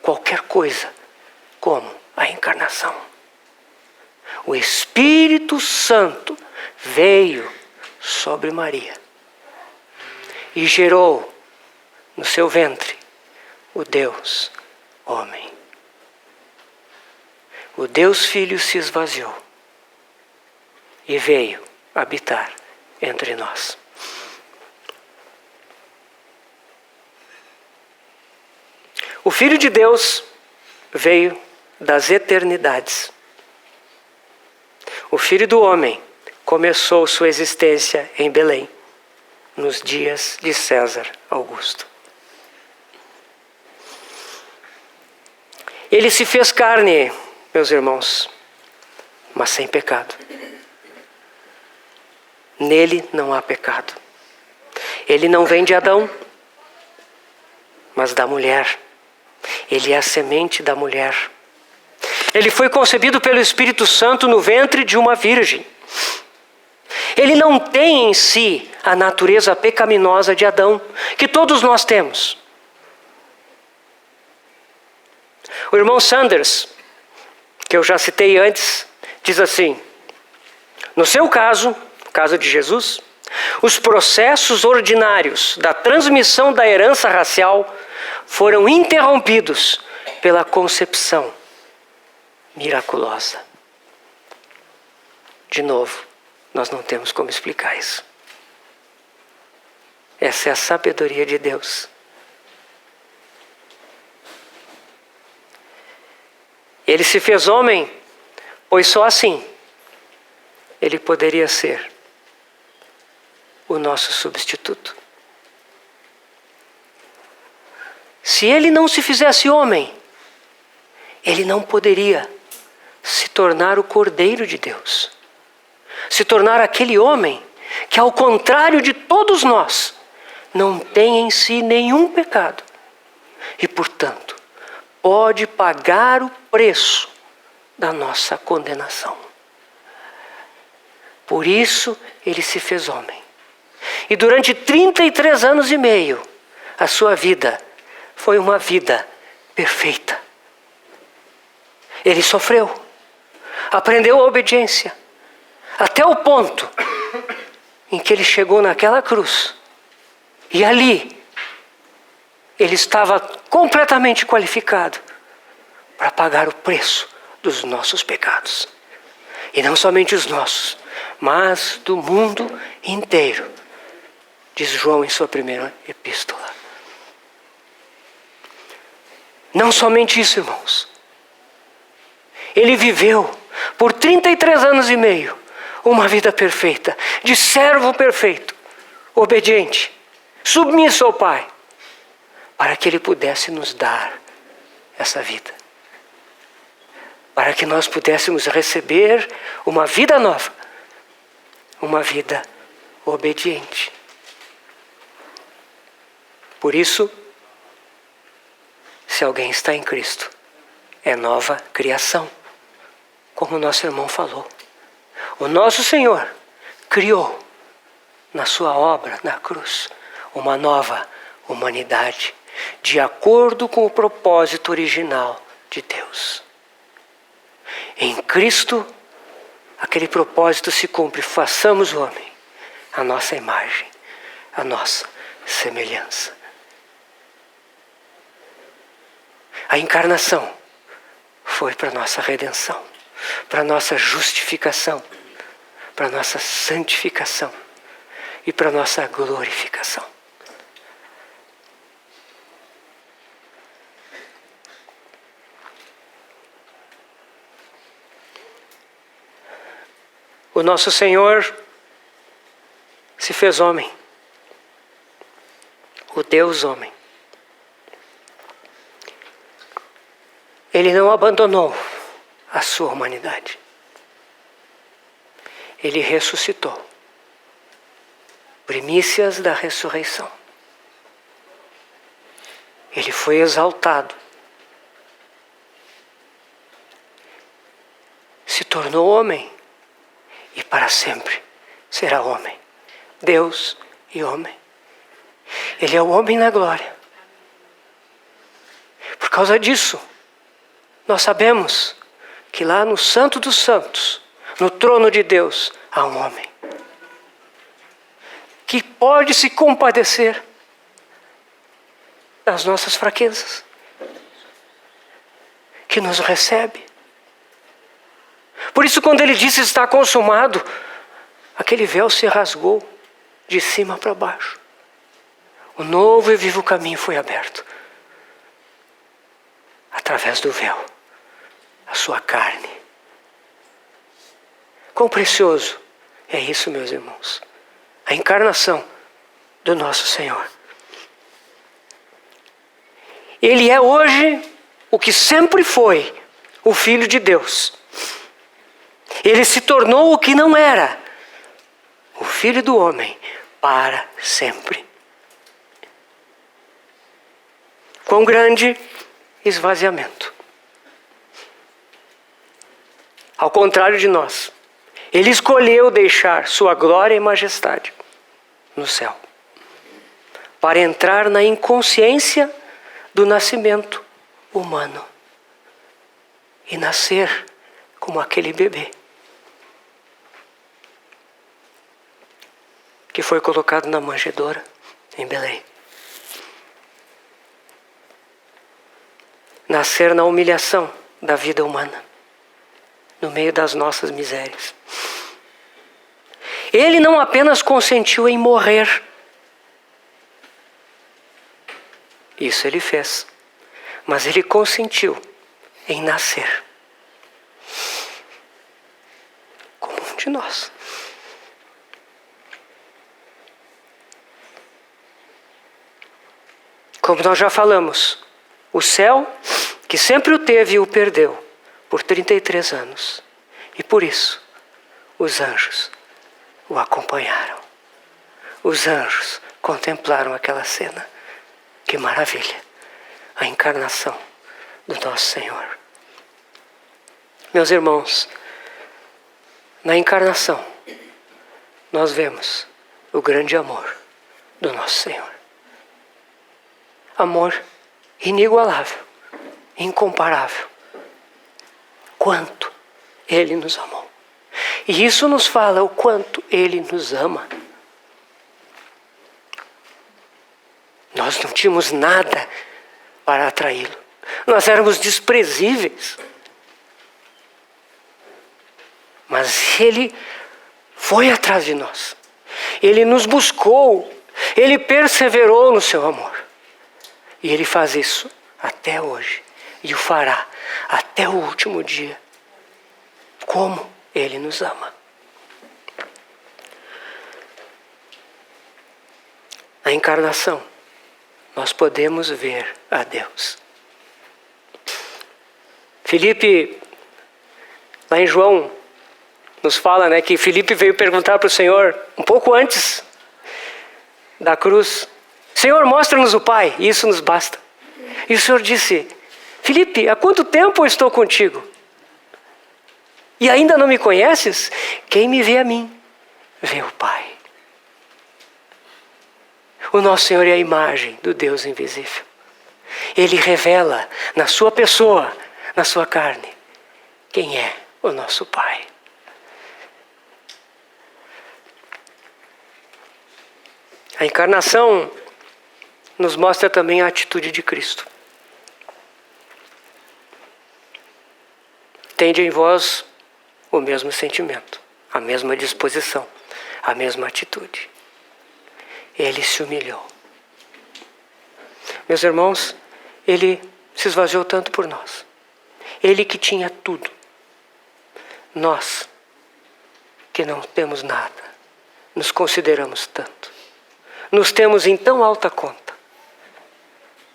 qualquer coisa como a encarnação. O Espírito Santo veio sobre Maria e gerou no seu ventre o Deus homem. O Deus Filho se esvaziou e veio habitar entre nós. O Filho de Deus veio das eternidades. O Filho do Homem começou sua existência em Belém, nos dias de César Augusto. Ele se fez carne, meus irmãos, mas sem pecado. Nele não há pecado. Ele não vem de Adão, mas da mulher. Ele é a semente da mulher. Ele foi concebido pelo Espírito Santo no ventre de uma virgem. Ele não tem em si a natureza pecaminosa de Adão, que todos nós temos. O irmão Sanders, que eu já citei antes, diz assim: no seu caso, no caso de Jesus, os processos ordinários da transmissão da herança racial foram interrompidos pela concepção miraculosa. De novo, nós não temos como explicar isso. Essa é a sabedoria de Deus. Ele se fez homem, pois só assim ele poderia ser o nosso substituto. Se ele não se fizesse homem, ele não poderia se tornar o Cordeiro de Deus. Se tornar aquele homem que, ao contrário de todos nós, não tem em si nenhum pecado. E, portanto, pode pagar o preço da nossa condenação. Por isso, ele se fez homem. E durante 33 anos e meio, a sua vida foi uma vida perfeita. Ele sofreu, aprendeu a obediência, até o ponto em que ele chegou naquela cruz. E ali, ele estava completamente qualificado para pagar o preço dos nossos pecados. E não somente os nossos, mas do mundo inteiro, diz João em sua primeira epístola. Não somente isso, irmãos. Ele viveu por 33 anos e meio uma vida perfeita, de servo perfeito, obediente, submisso ao Pai, para que Ele pudesse nos dar essa vida. Para que nós pudéssemos receber uma vida nova, uma vida obediente. Por isso, se alguém está em Cristo, é nova criação, como o nosso irmão falou. O nosso Senhor criou, na sua obra, na cruz, uma nova humanidade, de acordo com o propósito original de Deus. Em Cristo, aquele propósito se cumpre. Façamos o homem a nossa imagem, a nossa semelhança. A encarnação foi para a nossa redenção, para a nossa justificação, para a nossa santificação e para a nossa glorificação. O nosso Senhor se fez homem, o Deus homem. Ele não abandonou a sua humanidade. Ele ressuscitou. Primícias da ressurreição. Ele foi exaltado. Se tornou homem. E para sempre será homem. Deus e homem. Ele é o homem na glória. Por causa disso, nós sabemos que lá no Santo dos Santos, no trono de Deus, há um homem que pode se compadecer das nossas fraquezas, que nos recebe. Por isso, quando ele disse está consumado, aquele véu se rasgou de cima para baixo. O novo e vivo caminho foi aberto através do véu, a sua carne. Quão precioso é isso, meus irmãos, a encarnação do nosso Senhor. Ele é hoje o que sempre foi, o Filho de Deus. Ele se tornou o que não era, o Filho do homem, para sempre. Quão grande esvaziamento. Ao contrário de nós, ele escolheu deixar sua glória e majestade no céu, para entrar na inconsciência do nascimento humano e nascer como aquele bebê que foi colocado na manjedoura em Belém. Nascer na humilhação da vida humana, no meio das nossas misérias. Ele não apenas consentiu em morrer, isso ele fez, mas ele consentiu em nascer, como um de nós. Como nós já falamos, o céu, que sempre o teve e o perdeu por 33 anos. E por isso, os anjos o acompanharam. Os anjos contemplaram aquela cena. Que maravilha! A encarnação do nosso Senhor. Meus irmãos, na encarnação, nós vemos o grande amor do nosso Senhor. Amor inigualável, incomparável. Quanto Ele nos amou. E isso nos fala o quanto Ele nos ama. Nós não tínhamos nada para atraí-lo. Nós éramos desprezíveis. Mas Ele foi atrás de nós. Ele nos buscou. Ele perseverou no seu amor. E Ele faz isso até hoje. E o fará até o último dia. Como Ele nos ama. Na encarnação, nós podemos ver a Deus. Filipe, lá em João, nos fala, que Filipe veio perguntar para o Senhor, um pouco antes da cruz: Senhor, mostra-nos o Pai, e isso nos basta. E o Senhor disse: Filipe, há quanto tempo eu estou contigo? E ainda não me conheces? Quem me vê a mim, vê o Pai. O nosso Senhor é a imagem do Deus invisível. Ele revela na sua pessoa, na sua carne, quem é o nosso Pai. A encarnação nos mostra também a atitude de Cristo. Tende em vós o mesmo sentimento, a mesma disposição, a mesma atitude. Ele se humilhou. Meus irmãos, ele se esvaziou tanto por nós. Ele que tinha tudo. Nós, que não temos nada, nos consideramos tanto. Nos temos em tão alta conta.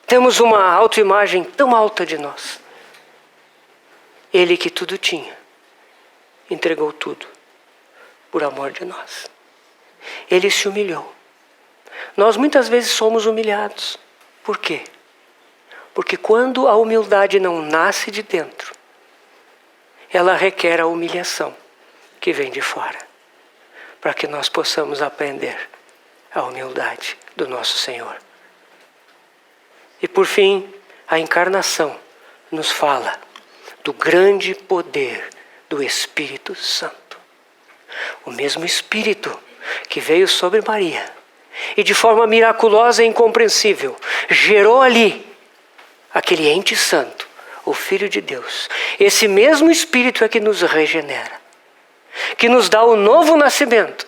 Temos uma autoimagem tão alta de nós. Ele que tudo tinha, entregou tudo por amor de nós. Ele se humilhou. Nós muitas vezes somos humilhados. Por quê? Porque quando a humildade não nasce de dentro, ela requer a humilhação que vem de fora, para que nós possamos aprender a humildade do nosso Senhor. E por fim, a encarnação nos fala do grande poder do Espírito Santo. O mesmo Espírito que veio sobre Maria e de forma miraculosa e incompreensível gerou ali aquele ente santo, o Filho de Deus. Esse mesmo Espírito é que nos regenera, que nos dá o novo nascimento.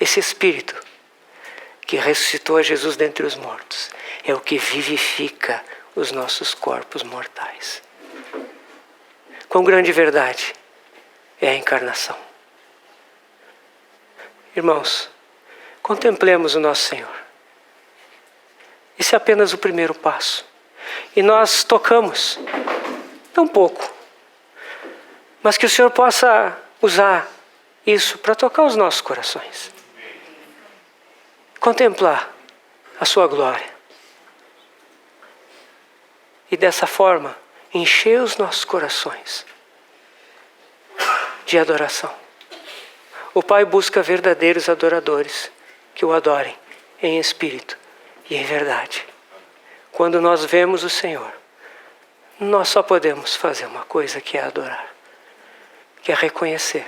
Esse Espírito que ressuscitou a Jesus dentre os mortos é o que vivifica os nossos corpos mortais. Quão grande verdade é a encarnação. Irmãos, contemplemos o nosso Senhor. Esse é apenas o primeiro passo. E nós tocamos tão pouco, mas que o Senhor possa usar isso para tocar os nossos corações. Contemplar a sua glória. E dessa forma, encher os nossos corações de adoração. O Pai busca verdadeiros adoradores que o adorem em espírito e em verdade. Quando nós vemos o Senhor, nós só podemos fazer uma coisa, que é adorar, que é reconhecer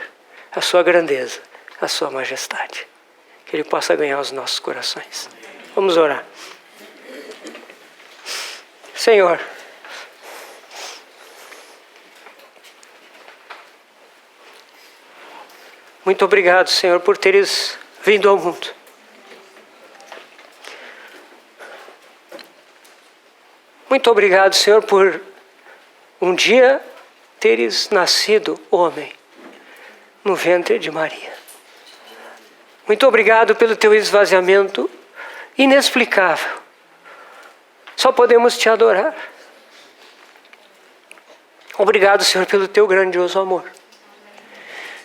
a sua grandeza, a sua majestade. Que Ele possa ganhar os nossos corações. Vamos orar. Senhor, muito obrigado, Senhor, por teres vindo ao mundo. Muito obrigado, Senhor, por um dia teres nascido homem no ventre de Maria. Muito obrigado pelo teu esvaziamento inexplicável. Só podemos te adorar. Obrigado, Senhor, pelo teu grandioso amor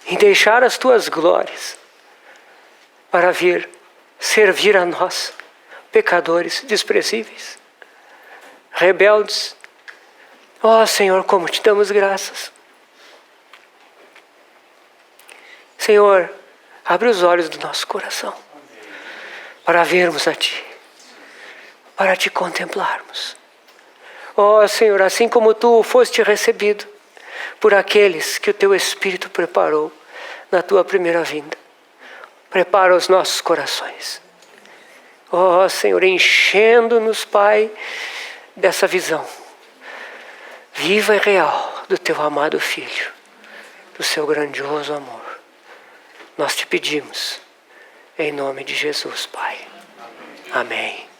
em deixar as tuas glórias para vir servir a nós, pecadores desprezíveis, rebeldes. Ó Senhor, como te damos graças. Senhor, abre os olhos do nosso coração para vermos a Ti, para Te contemplarmos. Ó Senhor, assim como Tu foste recebido por aqueles que o Teu Espírito preparou na Tua primeira vinda, prepara os nossos corações. Ó Senhor, enchendo-nos, Pai, dessa visão viva e real do Teu amado Filho, do Seu grandioso amor. Nós te pedimos, em nome de Jesus, Pai. Amém.